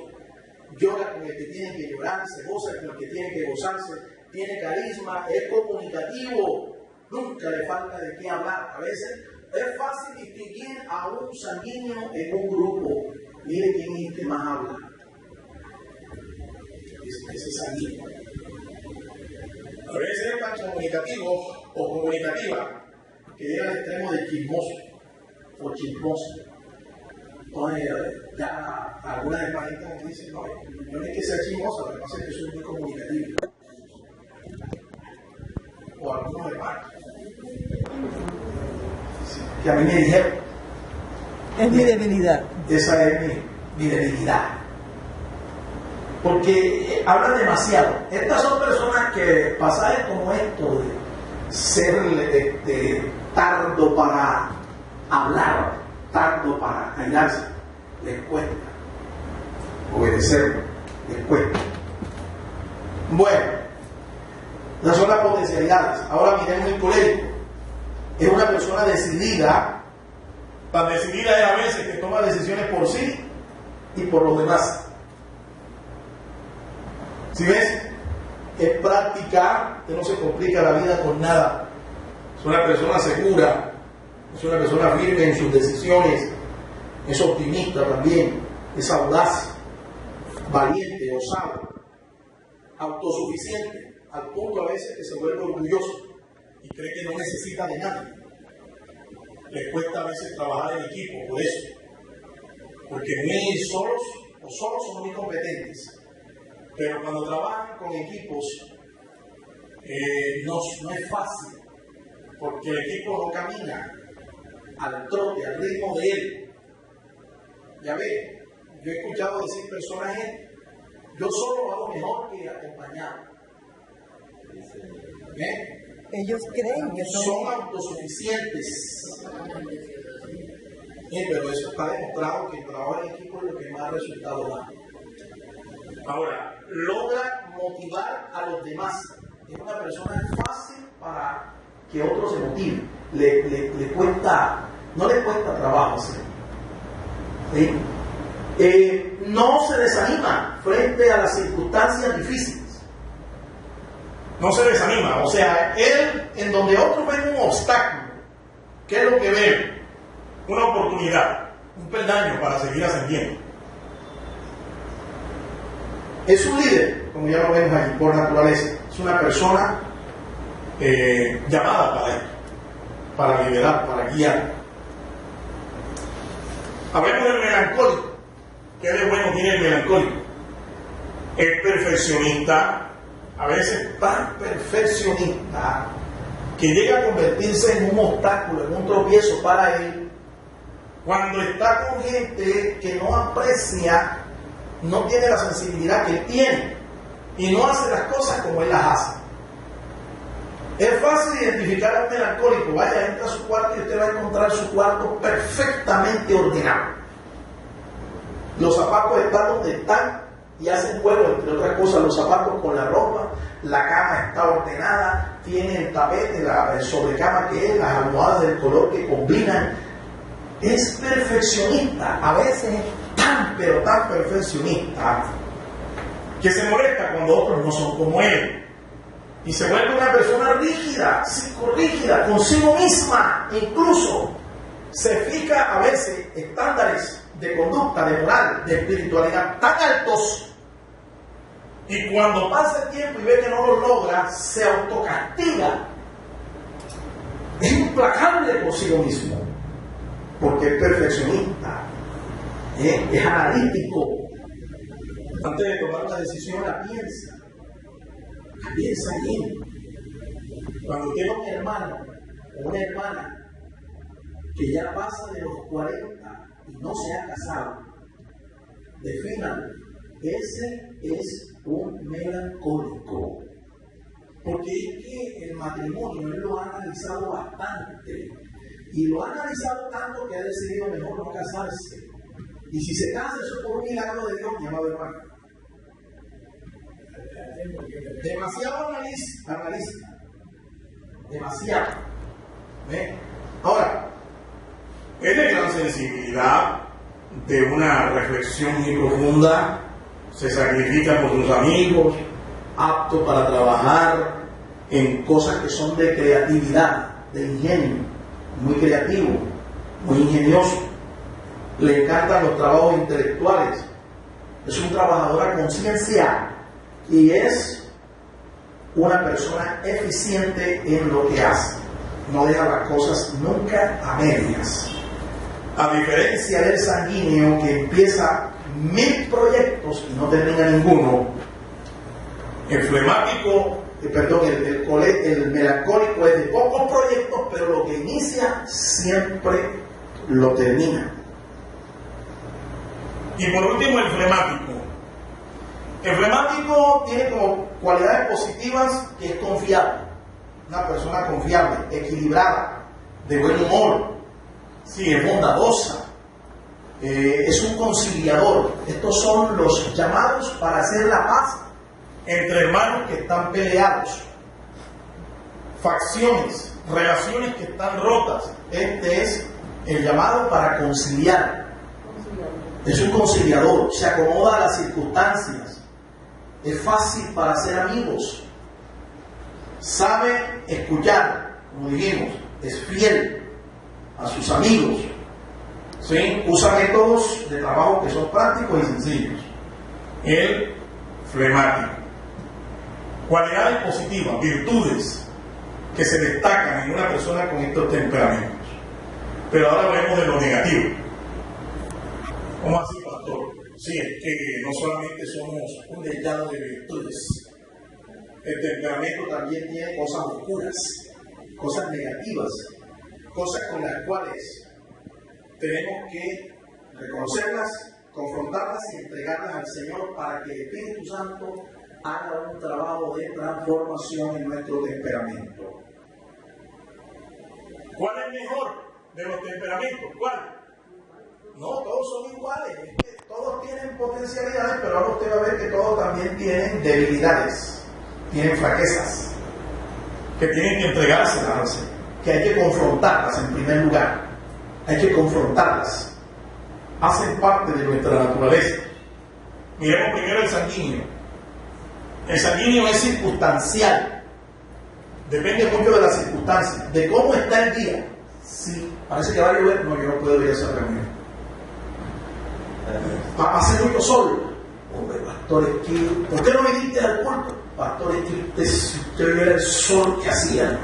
llora con el que tiene que llorar, se goza con el que tiene que gozarse, tiene carisma, es comunicativo, nunca le falta de qué hablar. A veces es fácil distinguir a un sanguíneo en un grupo. Mire quién es el que más habla. Ese sanguíneo. A veces es tan comunicativo o comunicativa que llega al extremo de chismoso o chismoso. Entonces, ya algunas hermanitas me dicen, no, yo no es que sea chismosa, lo que pasa es que soy muy comunicativo. O algunos hermanos. Que a mí me dijeron. Es mi debilidad. Esa es mi debilidad. Porque hablan demasiado. Estas son personas que pasajes como esto de ser tardo para hablar, tardo para callarse, les cuesta. Obedecer, les cuesta. Bueno, esas son las potencialidades. Ahora miremos el colérico. Es una persona decidida. Tan decidida es a veces que toma decisiones por sí y por los demás. ¿Sí ves? Es práctica, que no se complica la vida con nada. Es una persona segura, es una persona firme en sus decisiones, es optimista también, es audaz, valiente, osado, autosuficiente, al punto a veces que se vuelve orgulloso y cree que no necesita de nadie. Les cuesta a veces trabajar en equipo, por eso. Porque muy solos o solos son muy competentes. Pero cuando trabajan con equipos, no es fácil. Porque el equipo no camina al trote, al ritmo de él. Ya ve, Yo he escuchado decir personas, yo solo hago mejor que acompañado. Ellos creen que Son autosuficientes. Pero eso está demostrado que el trabajo en equipo es lo que más resultado da. Ahora, logra motivar a los demás. Es una persona fácil para que otros se motiven. Le cuesta, no le cuesta trabajo hacer. ¿Sí? No se desanima frente a las circunstancias difíciles. No se desanima. O sea, él, en donde otros ven un obstáculo, ¿qué es lo que ven? Una oportunidad, un peldaño para seguir ascendiendo. Es un líder, como ya lo vemos aquí, por naturaleza. Es una persona llamada para él, para liderar, para guiar. Hablemos del melancólico. ¿Qué de bueno tiene el melancólico? Es perfeccionista, a veces tan perfeccionista, que llega a convertirse en un obstáculo, en un tropiezo para él, cuando está con gente que no aprecia, no tiene la sensibilidad que él tiene y no hace las cosas como él las hace. Es fácil identificar a un melancólico. Vaya, entra a su cuarto y usted va a encontrar su cuarto perfectamente ordenado. Los zapatos están donde están y hacen juego, entre otras cosas, los zapatos con la ropa. La cama está ordenada, tiene el tapete, el sobrecama que es, las almohadas del color que combinan. Es perfeccionista, a veces es tan, pero tan perfeccionista, que se molesta cuando otros no son como él. Y se vuelve una persona rígida, psicorrígida, consigo misma. Incluso se fija a veces estándares de conducta, de moral, de espiritualidad tan altos. Y cuando pasa el tiempo y ve que no lo logra, se autocastiga. Es implacable consigo mismo. Porque es perfeccionista, es analítico. Antes de tomar una decisión, la piensa bien. Cuando tiene un hermano o una hermana que ya pasa de los 40 y no se ha casado, definan, ese es un melancólico. Porque es que el matrimonio él lo ha analizado bastante. Y lo ha analizado tanto que ha decidido mejor no casarse. Y si se casa, eso es por un milagro de Dios, mi amado hermano. Demasiado analista. Demasiado. Ahora, es de gran sensibilidad, de una reflexión muy profunda, se sacrifica por sus amigos, apto para trabajar en cosas que son de creatividad, de ingenio. Muy creativo, muy ingenioso, le encantan los trabajos intelectuales, es un trabajador a conciencia y es una persona eficiente en lo que hace, no deja las cosas nunca a medias. A diferencia del sanguíneo que empieza 1000 proyectos y no termina ninguno, el flemático, el melancólico es de pocos proyectos, pero lo que inicia siempre lo termina. Y por último, el flemático. El flemático tiene como cualidades positivas que es confiable. Una persona confiable, equilibrada, de buen humor, sí, es bondadosa, es un conciliador. Estos son los llamados para hacer la paz entre hermanos que están peleados, facciones, relaciones que están rotas. Este es el llamado para conciliar. Es un conciliador, se acomoda a las circunstancias, es fácil para ser amigos, sabe escuchar, como dijimos, es fiel a sus amigos, ¿sí? Usa métodos de trabajo que son prácticos y sencillos. El flemático. Cualidades positivas, virtudes que se destacan en una persona con estos temperamentos. Pero ahora hablemos de lo negativo. ¿Cómo así, pastor? Sí, es que no solamente somos un dechado de virtudes. El temperamento también tiene cosas oscuras, cosas negativas, cosas con las cuales tenemos que reconocerlas confrontarlas y entregarlas al Señor para que el Espíritu Santo haga un trabajo de transformación en nuestro temperamento. ¿Cuál es mejor de los temperamentos? ¿Cuál? No, todos son iguales. Es que todos tienen potencialidades, pero ahora usted va a ver que todos también tienen debilidades, tienen flaquezas, que tienen que entregárselas al Señor, que hay que confrontarlas en primer lugar. Hay que confrontarlas. Hacen parte de nuestra naturaleza. Miremos primero el sanguíneo. El sanguíneo es circunstancial. Depende mucho de las circunstancias, de cómo está el día. Si parece que va a llover, no, yo no puedo ir a esa reunión. Hace mucho sol. Hombre, pastor, es que, ¿por qué no viniste al culto? Pastor, es que si usted viera el sol que hacía.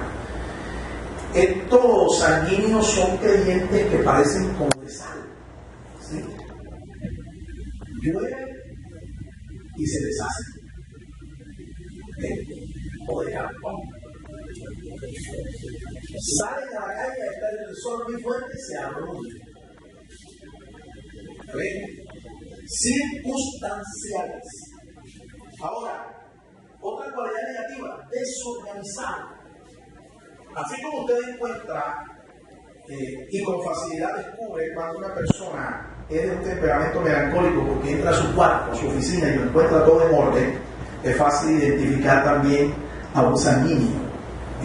Estos sanguíneos son creyentes que parecen como de sal. ¿Sí? Llueve y se deshace. O de cartón. Salen a la calle a estar en el sol muy fuerte y se arrullan. Circunstanciales. Ahora, otra cualidad negativa, desorganizado. Así como usted encuentra y con facilidad descubre cuando una persona es de un temperamento melancólico porque entra a su cuarto, a su oficina y lo encuentra todo en orden, es fácil identificar también a un sanguíneo.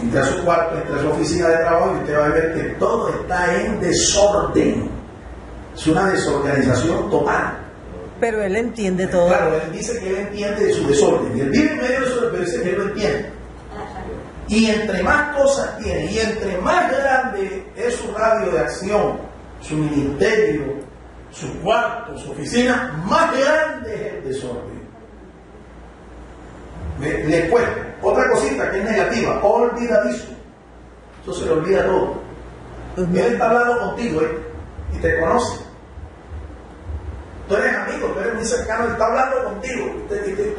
Entra a su cuarto, entra a su oficina de trabajo y usted va a ver que todo está en desorden. Es una desorganización total. Pero él entiende todo. Claro, él dice que él entiende de su desorden. Y él vive en medio de eso, pero dice que él lo entiende. Y entre más cosas tiene, y entre más grande es su radio de acción, su ministerio, su cuarto, su oficina, más grande es el desorden. Le cuesta. Otra cosita que es negativa, olvidadizo. Eso se le olvida todo. Él está hablando contigo y te conoce. Tú eres amigo, tú eres muy cercano, él está hablando contigo. Tú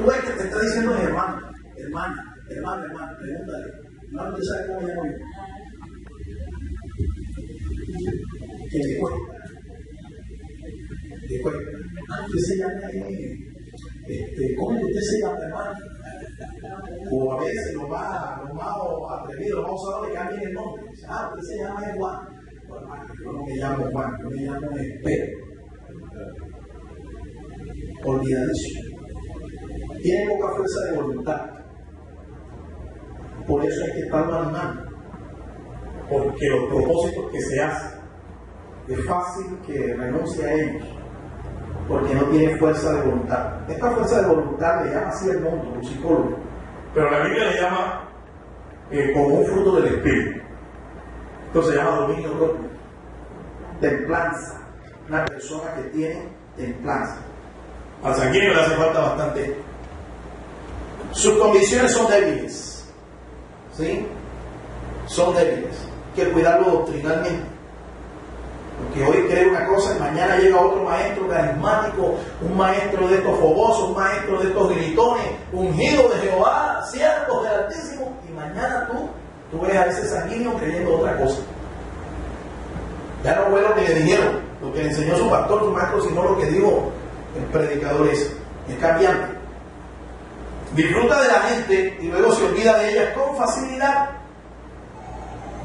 ves que te está diciendo hermano, pregúntale. Hermano, ¿usted sabe cómo me llamo yo? Que le cuesta. Usted se llama, ¿cómo usted se llama, hermano? O a veces los más atrevidos, los más usados le cambian el nombre. Usted se llama Juan. Bueno, hermano, yo no me llamo Juan, yo me llamo Pedro. Olvidadizo. Tiene poca fuerza de voluntad. Por eso hay que estarlo animando. Porque los propósitos que se hacen, es fácil que renuncie a ellos. Porque no tiene fuerza de voluntad. Esta fuerza de voluntad le llama así el mundo, los psicólogos. Pero la Biblia le llama como un fruto del Espíritu. Esto se llama dominio propio. Templanza. Una persona que tiene templanza. Al sanguíneo le hace falta bastante. Sus convicciones son débiles. ¿Sí? Son débiles. Hay que cuidarlo doctrinalmente. Porque hoy cree una cosa y mañana llega otro maestro carismático, un maestro de estos fogosos, un maestro de estos gritones, ungido de Jehová, siervos del Altísimo, y mañana tú ves a ese sanguíneo creyendo otra cosa. Ya no fue lo que le dijeron, lo que le enseñó su pastor, su maestro, sino lo que dijo el predicador ese. Es cambiante. Disfruta de la gente y luego se olvida de ellas con facilidad.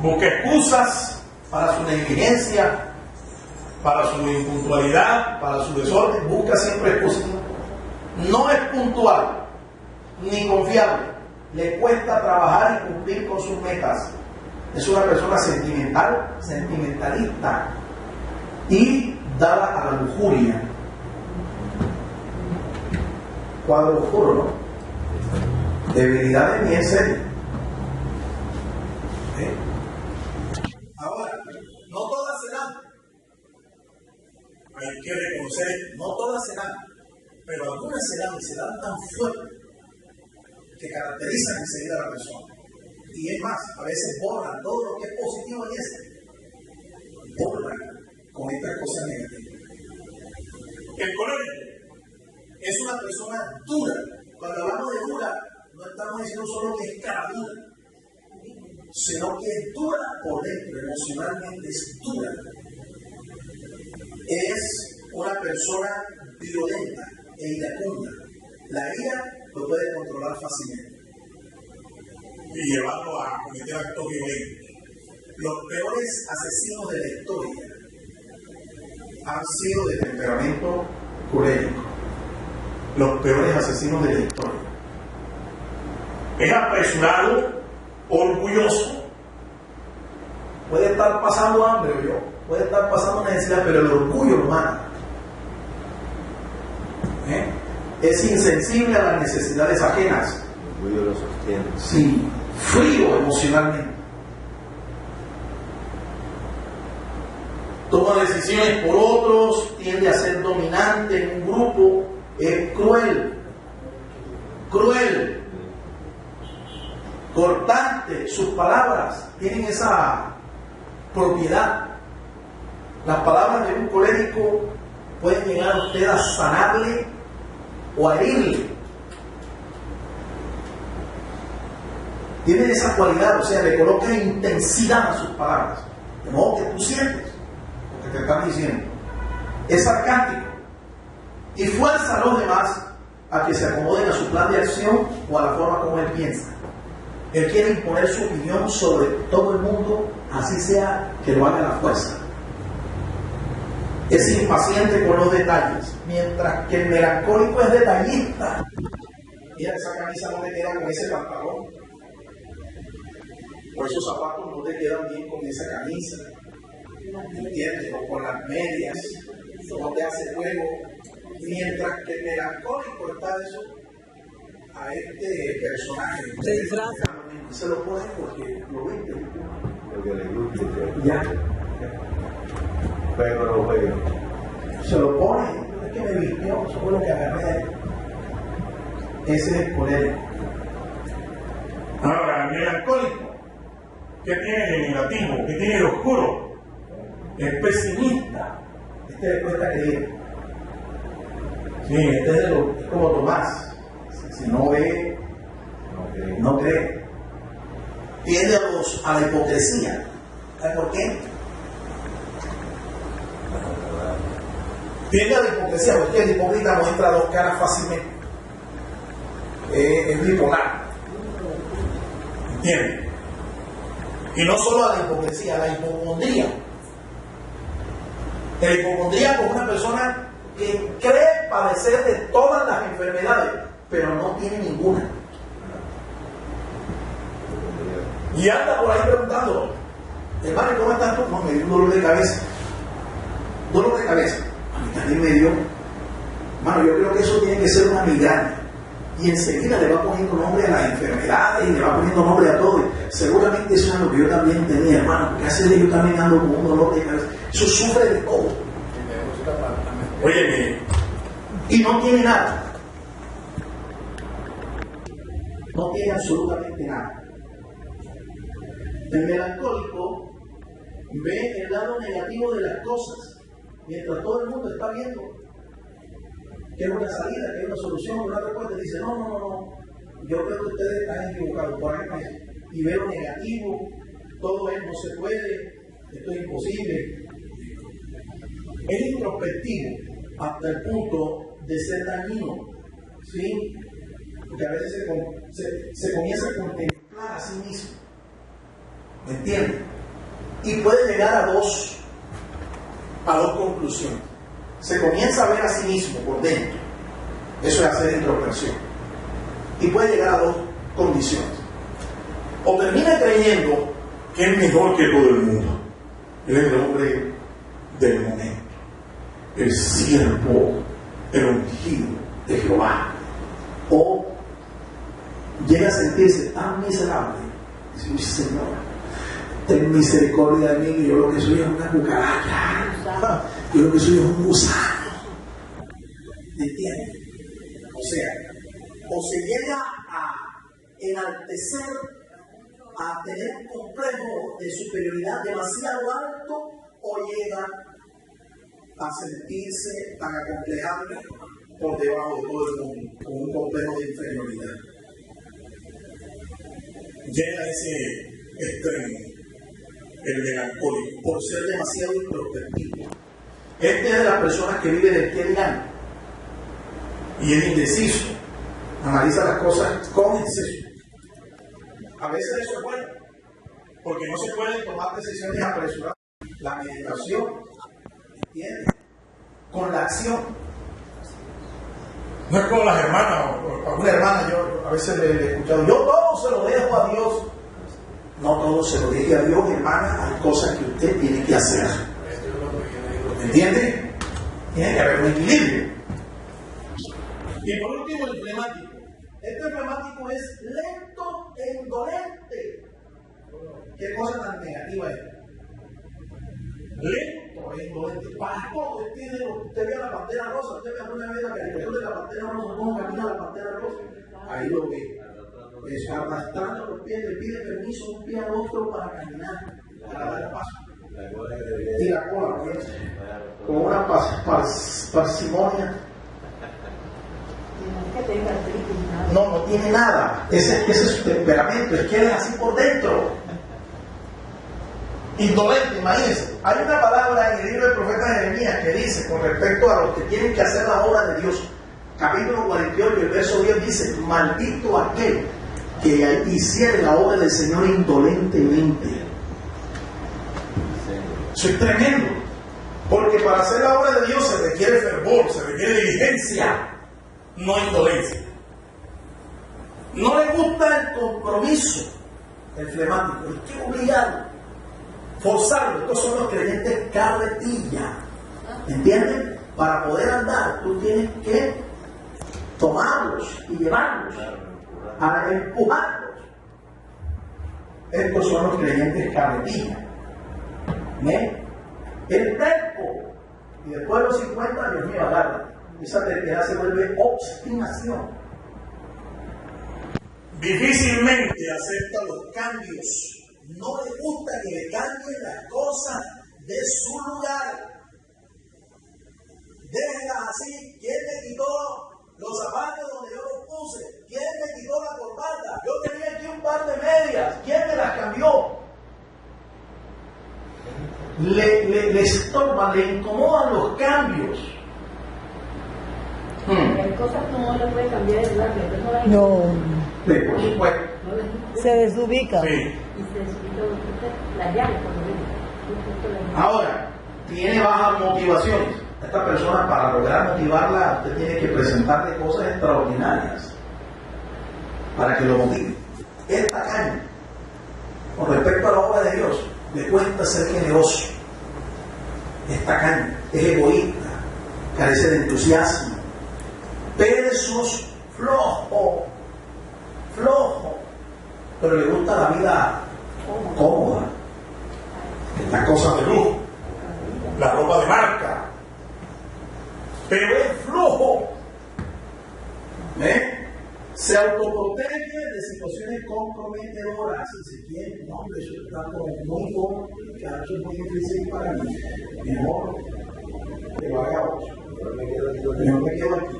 Busca excusas para su negligencia, para su impuntualidad, para su desorden. Busca siempre excusas. No es puntual ni confiable. Le cuesta trabajar y cumplir con sus metas. Es una persona sentimental, sentimentalista y dada a la lujuria. Cuadro oscuro, ¿no? Debilidades bien serias. Ahora, no todas serán. Hay que reconocer, no todas serán, pero algunas serán y serán tan fuertes que caracterizan enseguida a la persona. Y es más, a veces borran todo lo que es positivo en ese. Borran con estas cosas negativas. El colérico es una persona dura. Cuando hablamos de dura, no estamos diciendo solo que es cara dura, sino que es dura por dentro, emocionalmente es dura. Es una persona violenta e iracunda. La ira lo puede controlar fácilmente y llevarlo a cometer actos violentos. Los peores asesinos de la historia han sido de temperamento colérico. Los peores asesinos de la historia. Es apresurado, orgulloso. Puede estar pasando hambre, puede estar pasando necesidad, pero el orgullo lo mata. Es insensible a las necesidades ajenas. El orgullo lo sostiene. Sí, frío emocionalmente. Toma decisiones por otros, tiende a ser dominante en un grupo, es cruel, cortante. Sus palabras tienen esa propiedad. Las palabras de un colérico pueden llegar a usted a sanarle o a herirle. Tienen esa cualidad, o sea, le coloca intensidad a sus palabras, de modo que tú sientes lo que te están diciendo. Es sarcástico y fuerza a los demás a que se acomoden a su plan de acción o a la forma como él piensa. Él quiere imponer su opinión sobre todo el mundo, así sea que lo haga a la fuerza. Es impaciente con los detalles, mientras que el melancólico es detallista. Mira, esa camisa no te queda con ese pantalón, o esos zapatos no te quedan bien con esa camisa, ¿entiendes? O con las medias, no te hace juego. Mientras que el melancólico está eso a este personaje. Se disfraza. Se lo pone porque lo viste. Porque le gusta. Ya. Pero no lo juega. Se lo pone. Es que me vistió, eso fue lo que agarré de él. Ese es el colérico. Ahora, el melancólico, ¿qué tiene de negativo? ¿Qué tiene de oscuro? Es pesimista. Este le cuesta creer. Sí, este es como Tomás. Si no ve, no cree. Tiende a la hipocresía. ¿Sabes por qué? Tiende a la hipocresía, porque el hipócrita muestra dos caras fácilmente. Es bipolar. ¿Entiendes? Y no solo a la hipocresía, a la hipocondría. El hipocondríaco es una persona que cree padecer de todas las enfermedades, pero no tiene ninguna. Y anda por ahí preguntando, hermano, ¿cómo estás tú? No, me dio un dolor de cabeza. Dolor de cabeza. A mí también me dio. Hermano, yo creo que eso tiene que ser una migraña. Y enseguida le va poniendo nombre a las enfermedades y le va poniendo nombre a todo. Seguramente eso es lo que yo también tenía, hermano. ¿Qué hace? Yo también ando con un dolor de cabeza. Eso sufre de todo. Oye, y no tiene nada. No tiene absolutamente nada. El melancólico ve el lado negativo de las cosas, mientras todo el mundo está viendo que es una salida, que es una solución, una respuesta. Dice, no, yo creo que ustedes están equivocados, por ahí no es. Y ve lo negativo, todo es, no se puede, esto es imposible. Es introspectivo hasta el punto de ser dañino, ¿sí? Porque a veces se comienza a contemplar a sí mismo, ¿me entiendes? Y puede llegar a dos conclusiones. Se comienza a ver a sí mismo por dentro, eso es hacer introspección, y puede llegar a dos condiciones. O termina creyendo que es mejor que todo el mundo, él es el hombre del momento, el siervo, el ungido de Jehová. O llega a sentirse tan miserable, dice, uy, Señor, ten misericordia de mí, que yo lo que soy es una cucaracha, yo lo que soy es un gusano. ¿Me entiendes? O sea, o se llega a enaltecer, a tener un complejo de superioridad demasiado alto, o llega a sentirse tan acomplejable por debajo de todo el mundo, con un complejo de inferioridad. Llega a ese extremo el melancólico por ser demasiado introspectivo. Este es de las personas que vive del qué dirán. y es indeciso, analiza las cosas con exceso. A veces eso es bueno, porque no se pueden tomar decisiones apresuradas. La meditación, ¿entiendes? Con la acción. No es como las hermanas, o a una hermana yo a veces le he escuchado, yo todo se lo dejo a Dios. No todo se lo deje a Dios, hermana, hay cosas que usted tiene que hacer. ¿Entiende? Tiene que haber un equilibrio. Y por último, el flemático. Este flemático es lento e indolente. ¿Qué cosa tan negativa es? Lento e indolente. Para todo, usted ve a la pantera rosa, usted ve alguna vez la caricatura de la pantera rosa, cómo camina la pantera rosa. Ahí lo ve. Es arrastrando los pies, le pide permiso un pie al otro para caminar, para dar paso. Y la cola, con una parsimonia. No tiene nada. Ese es su temperamento, es que él es así por dentro. Indolente, imagínense. Hay una palabra en el libro del profeta Jeremías que dice con respecto a los que tienen que hacer la obra de Dios. Capítulo 48, el verso 10 dice: maldito aquel que hiciera la obra del Señor indolentemente. Eso es tremendo. Porque para hacer la obra de Dios se requiere fervor, se requiere diligencia, no indolencia. No le gusta el compromiso, el flemático. Hay que obligarlo, forzarlo. Estos son los creyentes carretilla. ¿Entienden? Para poder andar, tú tienes que tomarlos y llevarlos, a empujarlos. Estos son los creyentes carretilla. El terco, y después de los 50, Dios mío, agárrate. Esa terquedad se vuelve obstinación. Difícilmente acepta los cambios. No le gusta que le cambien las cosas de su lugar. Déjenlas así. ¿Quién me quitó los zapatos donde yo los puse? ¿Quién me quitó la corbata? Yo tenía aquí un par de medias. ¿Quién me las cambió? Le estorban, le incomodan los cambios. Hay cosas que no le puede cambiar de lugar. No. Sí, por supuesto. Se desubica. Sí. Y se desubicó la llave cuando viene. Ahora, tiene bajas motivaciones. Esta persona, para lograr motivarla, usted tiene que presentarle cosas extraordinarias para que lo motive. Es tacaño. Con respecto a la obra de Dios, le cuesta ser generoso. Es tacaño, es egoísta, carece de entusiasmo. Perezoso, flojo, pero le gusta la vida cómoda, las cosas de lujo, la ropa de marca, pero es flojo. Se autoprotege de situaciones comprometedoras. Si se quiere, no, eso está muy complicado, eso es muy difícil para mí. Mejor que lo haga otro. Mejor me quedo aquí.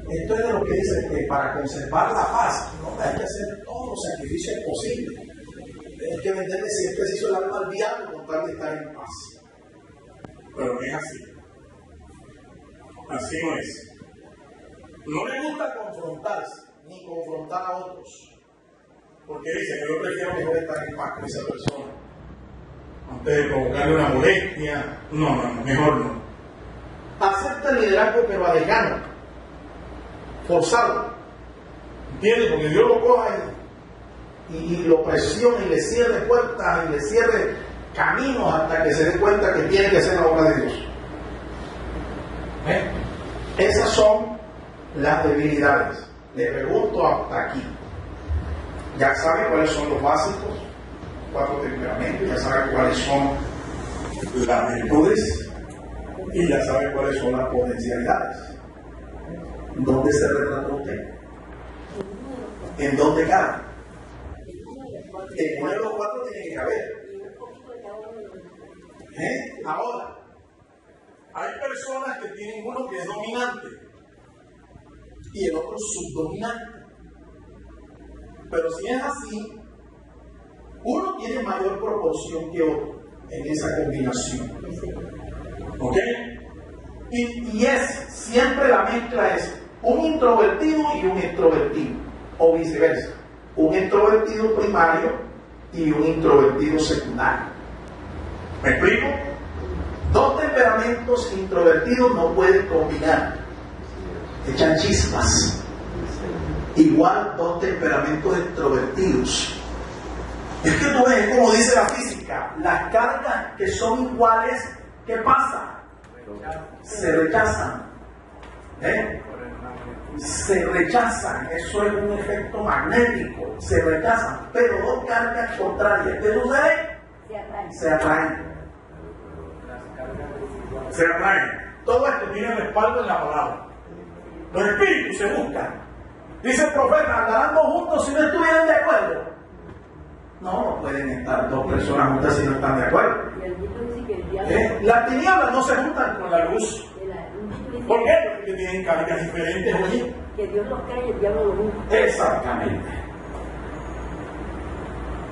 Esto es de lo que dice que para conservar la paz, no hay que hacer todos los sacrificios posibles. Hay que venderle si es preciso el alma al diablo con tal de estar en paz. Pero no es así. Así no es. No le gusta confrontarse, ni confrontar a otros. Porque dice que yo prefiero mejor estar en paz con esa persona. Antes de provocarle una molestia. No, mejor no. Acepta el liderazgo pero alejano. Forzado. ¿Entiendes? Porque Dios lo coja y lo presiona y le cierre puertas y le cierre caminos hasta que se dé cuenta que tiene que hacer la obra de Dios. Esas son las debilidades. Le pregunto hasta aquí. Ya sabe cuáles son los básicos, 4 temperamentos, ya sabe cuáles son las virtudes y ya sabe cuáles son las potencialidades. ¿Dónde se retrata usted? ¿En dónde cabe? En uno de los 4 tiene que caber. Ahora, hay personas que tienen uno que es dominante y el otro subdominante. Pero si es así, uno tiene mayor proporción que otro en esa combinación. ¿Ok? Y es, siempre la mezcla es un introvertido y un extrovertido, o viceversa, un extrovertido primario y un introvertido secundario. ¿Me explico? Dos temperamentos introvertidos no pueden combinar, echan chispas. Igual dos temperamentos extrovertidos. Es que tú ves, como dice la física, las cargas que son iguales, ¿qué pasa? Se rechazan. Se rechazan, eso es un efecto magnético, se rechazan, pero dos cargas contrarias, ¿qué sucede? Se atraen. Se atraen. Todo esto tiene respaldo en la palabra. Los espíritus se buscan. Dice el profeta, andarán dos juntos si no estuvieran de acuerdo. No pueden estar dos personas juntas si no están de acuerdo. Las tinieblas no se juntan con la luz. ¿Por qué? Porque tienen cargas diferentes, oye. Que Dios los cree y el diablo los junta. Exactamente.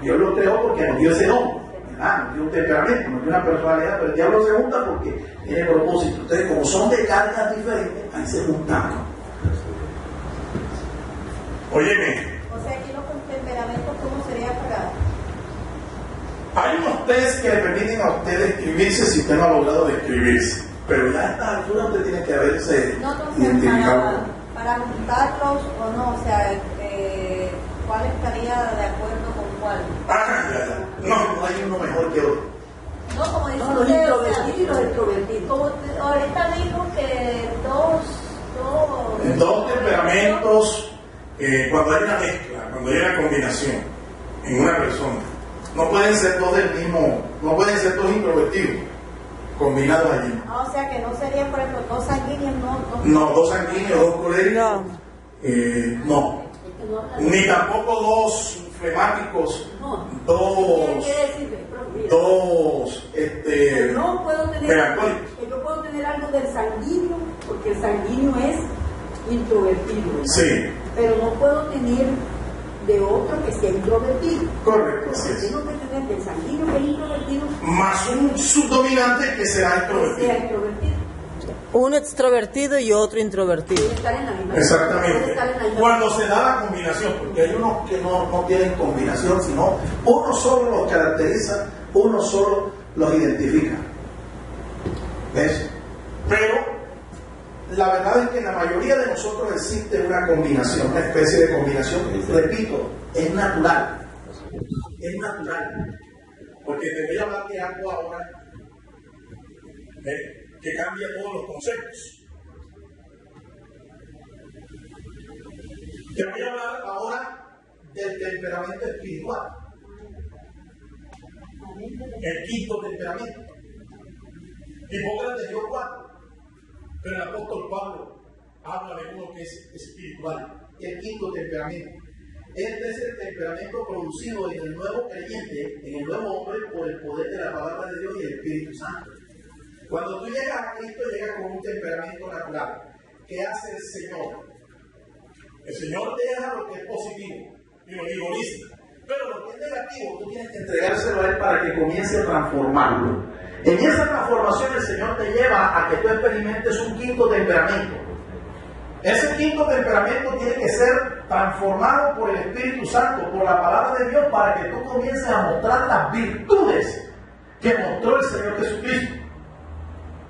Dios lo creó porque nos dio ese don. Nos dio un temperamento, nos dio una personalidad, pero el diablo se junta porque tiene propósito. Entonces, como son de cargas diferentes, ahí se juntan. Óyeme. O sea, aquí los temperamentos, ¿cómo sería para...? Hay unos test que le permiten a usted describirse si usted no ha logrado describirse. Pero ya a esta altura usted tiene que haberse identificado. Para juntarlos o no, o sea, ¿cuál estaría de acuerdo con cuál? No hay uno mejor que otro. No, como dice No, los usted, introvertidos y los extrovertidos. como ahorita dijo que Dos temperamentos, cuando hay una mezcla, cuando hay una combinación en una persona, no pueden ser dos del mismo, no pueden ser dos introvertidos combinados allí. o sea, que no sería, por ejemplo, dos sanguíneos, No, dos sanguíneos, dos coléricos. No. Ni tampoco dos flemáticos, dos no puedo tener, melancólicos. yo puedo tener algo del sanguíneo, porque el sanguíneo es introvertido, ¿verdad? Sí. Pero no puedo tener de otro que sea introvertido. Correcto, así es. Tengo que tener del sanguíneo que es introvertido, Más un subdominante que será que extrovertido. sea extrovertido. Un extrovertido y otro introvertido. Puede estar en la misma. Exactamente. Puede estar en la misma. Cuando se da la combinación, porque hay unos que no tienen combinación, sino uno solo los caracteriza, uno solo los identifica. ¿Ves? Pero la verdad es que en la mayoría de nosotros existe una combinación, una especie de combinación, repito, es natural. Es natural. Porque te voy a hablar de algo ahora que cambia todos los conceptos. Te voy a hablar ahora del temperamento espiritual. El quinto temperamento. Hipócrates dio 4, pero el apóstol Pablo habla de uno que es espiritual, el quinto temperamento. Este es el temperamento producido en el nuevo creyente, en el nuevo hombre, por el poder de la palabra de Dios y el Espíritu Santo. Cuando tú llegas a Cristo, llegas con un temperamento natural. ¿Qué hace el Señor? El Señor te deja lo que es positivo y lo vigoriza. Pero lo que es negativo, tú tienes que entregárselo a Él para que comience a transformarlo. En esa transformación el Señor te lleva a que tú experimentes un quinto temperamento. Ese quinto temperamento tiene que ser transformado por el Espíritu Santo, por la palabra de Dios, para que tú comiences a mostrar las virtudes que mostró el Señor Jesucristo.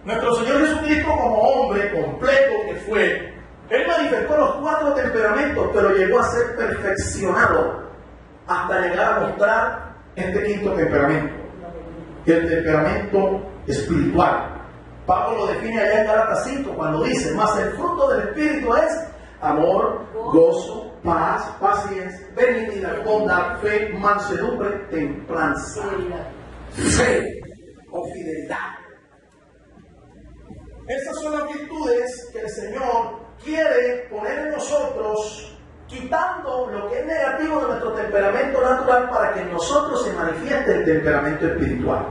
Nuestro Señor Jesucristo, como hombre completo que fue, Él manifestó los 4 temperamentos, pero llegó a ser perfeccionado hasta llegar a mostrar este quinto temperamento, el temperamento espiritual. Pablo lo define allá en Gálatas 5 cuando dice: mas el fruto del Espíritu es amor, gozo, paz, paciencia, benignidad, bondad, fe, mansedumbre, templanza, fe o fidelidad. Esas son las virtudes que el Señor quiere poner en nosotros, quitando lo que es negativo de nuestro temperamento natural para que en nosotros se manifieste el temperamento espiritual.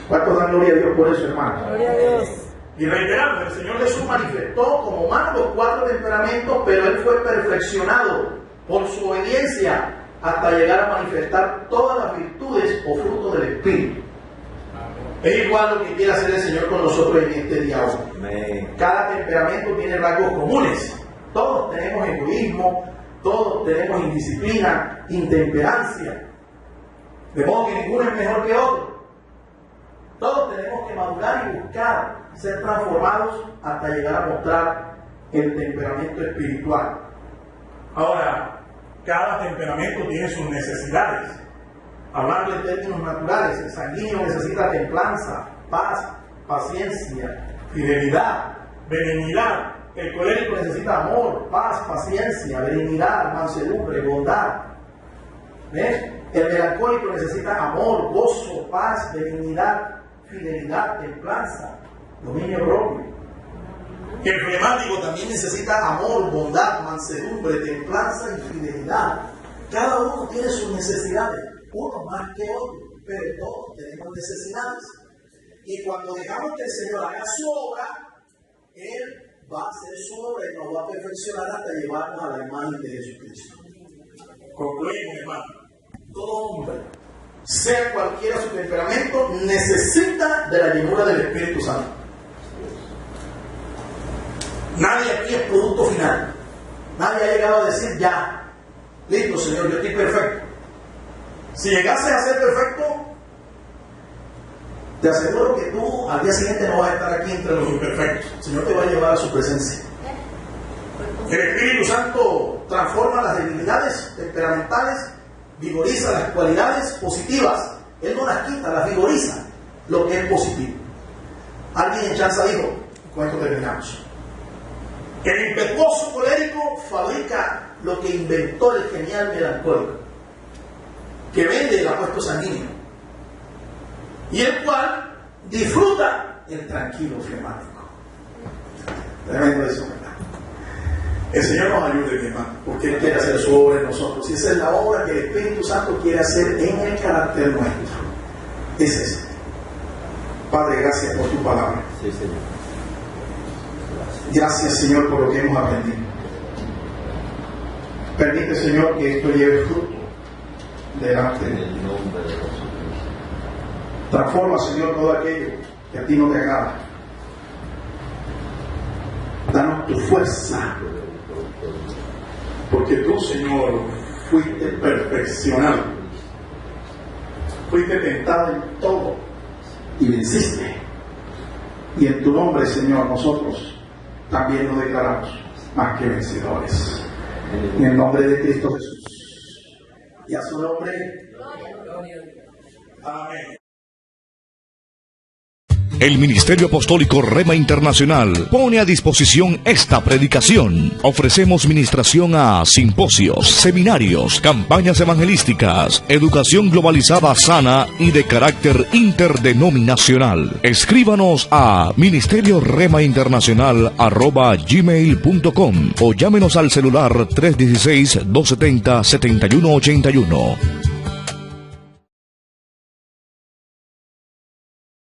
¿Cuántos dan gloria a Dios por eso, hermano? Gloria a Dios. Y reiterando, el Señor Jesús manifestó como humano los 4 temperamentos, pero Él fue perfeccionado por su obediencia hasta llegar a manifestar todas las virtudes o frutos del Espíritu. Es igual lo que quiere hacer el Señor con nosotros en este día hoy. Cada temperamento tiene rasgos comunes, Todos tenemos egoísmo, todos tenemos indisciplina, intemperancia. De modo que ninguno es mejor que otro. Todos tenemos que madurar y buscar ser transformados hasta llegar a mostrar el temperamento espiritual. Ahora, cada temperamento tiene sus necesidades. Hablando en términos naturales, el sanguíneo necesita templanza, paz, paciencia, fidelidad, benignidad. El colérico necesita amor, paz, paciencia, benignidad, mansedumbre, bondad. ¿Ves? El melancólico necesita amor, gozo, paz, benignidad, fidelidad, templanza, dominio propio. El flemático también necesita amor, bondad, mansedumbre, templanza y fidelidad. Cada uno tiene sus necesidades, uno más que otro, pero todos tenemos necesidades. Y cuando dejamos que el Señor haga su obra, Él va a hacer su obra y nos va a perfeccionar hasta llevarnos a la imagen de Jesucristo. Concluimos, hermano. Todo hombre, sea cualquiera su temperamento, necesita de la llenura del Espíritu Santo. Nadie aquí es producto final. Nadie ha llegado a decir ya, listo Señor, yo estoy perfecto. Si llegases a ser perfecto, te aseguro que tú al día siguiente no vas a estar aquí entre los imperfectos. El Señor te va a llevar a su presencia. El Espíritu Santo transforma las debilidades temperamentales, vigoriza las cualidades positivas. Él no las quita, las vigoriza, lo que es positivo. Alguien en Chanza dijo, con esto terminamos: el impetuoso colérico fabrica lo que inventó el genial melancólico, que vende el apuesto sanguíneo, y el cual disfruta el tranquilo flemático. Tremendo eso, ¿verdad? El Señor nos ayude, mi hermano, porque Él quiere hacer su obra en nosotros. Y esa es la obra que el Espíritu Santo quiere hacer en el carácter nuestro. Es ese. Padre, gracias por tu palabra. Sí, Señor. Gracias, Señor, por lo que hemos aprendido. Permite, Señor, que esto lleve fruto delante de En ti. el nombre de Jesús. Transforma, Señor, todo aquello que a ti no te agrada. Danos tu fuerza, porque tú, Señor, fuiste perfeccionado. Fuiste tentado en todo y venciste. Y en tu nombre, Señor, nosotros también nos declaramos más que vencedores. En el nombre de Cristo Jesús. Y a su nombre. Amén. El Ministerio Apostólico Rema Internacional pone a disposición esta predicación. Ofrecemos ministración a simposios, seminarios, campañas evangelísticas, educación globalizada sana y de carácter interdenominacional. Escríbanos a ministerioremainternacional@gmail.com o llámenos al celular 316-270-7181.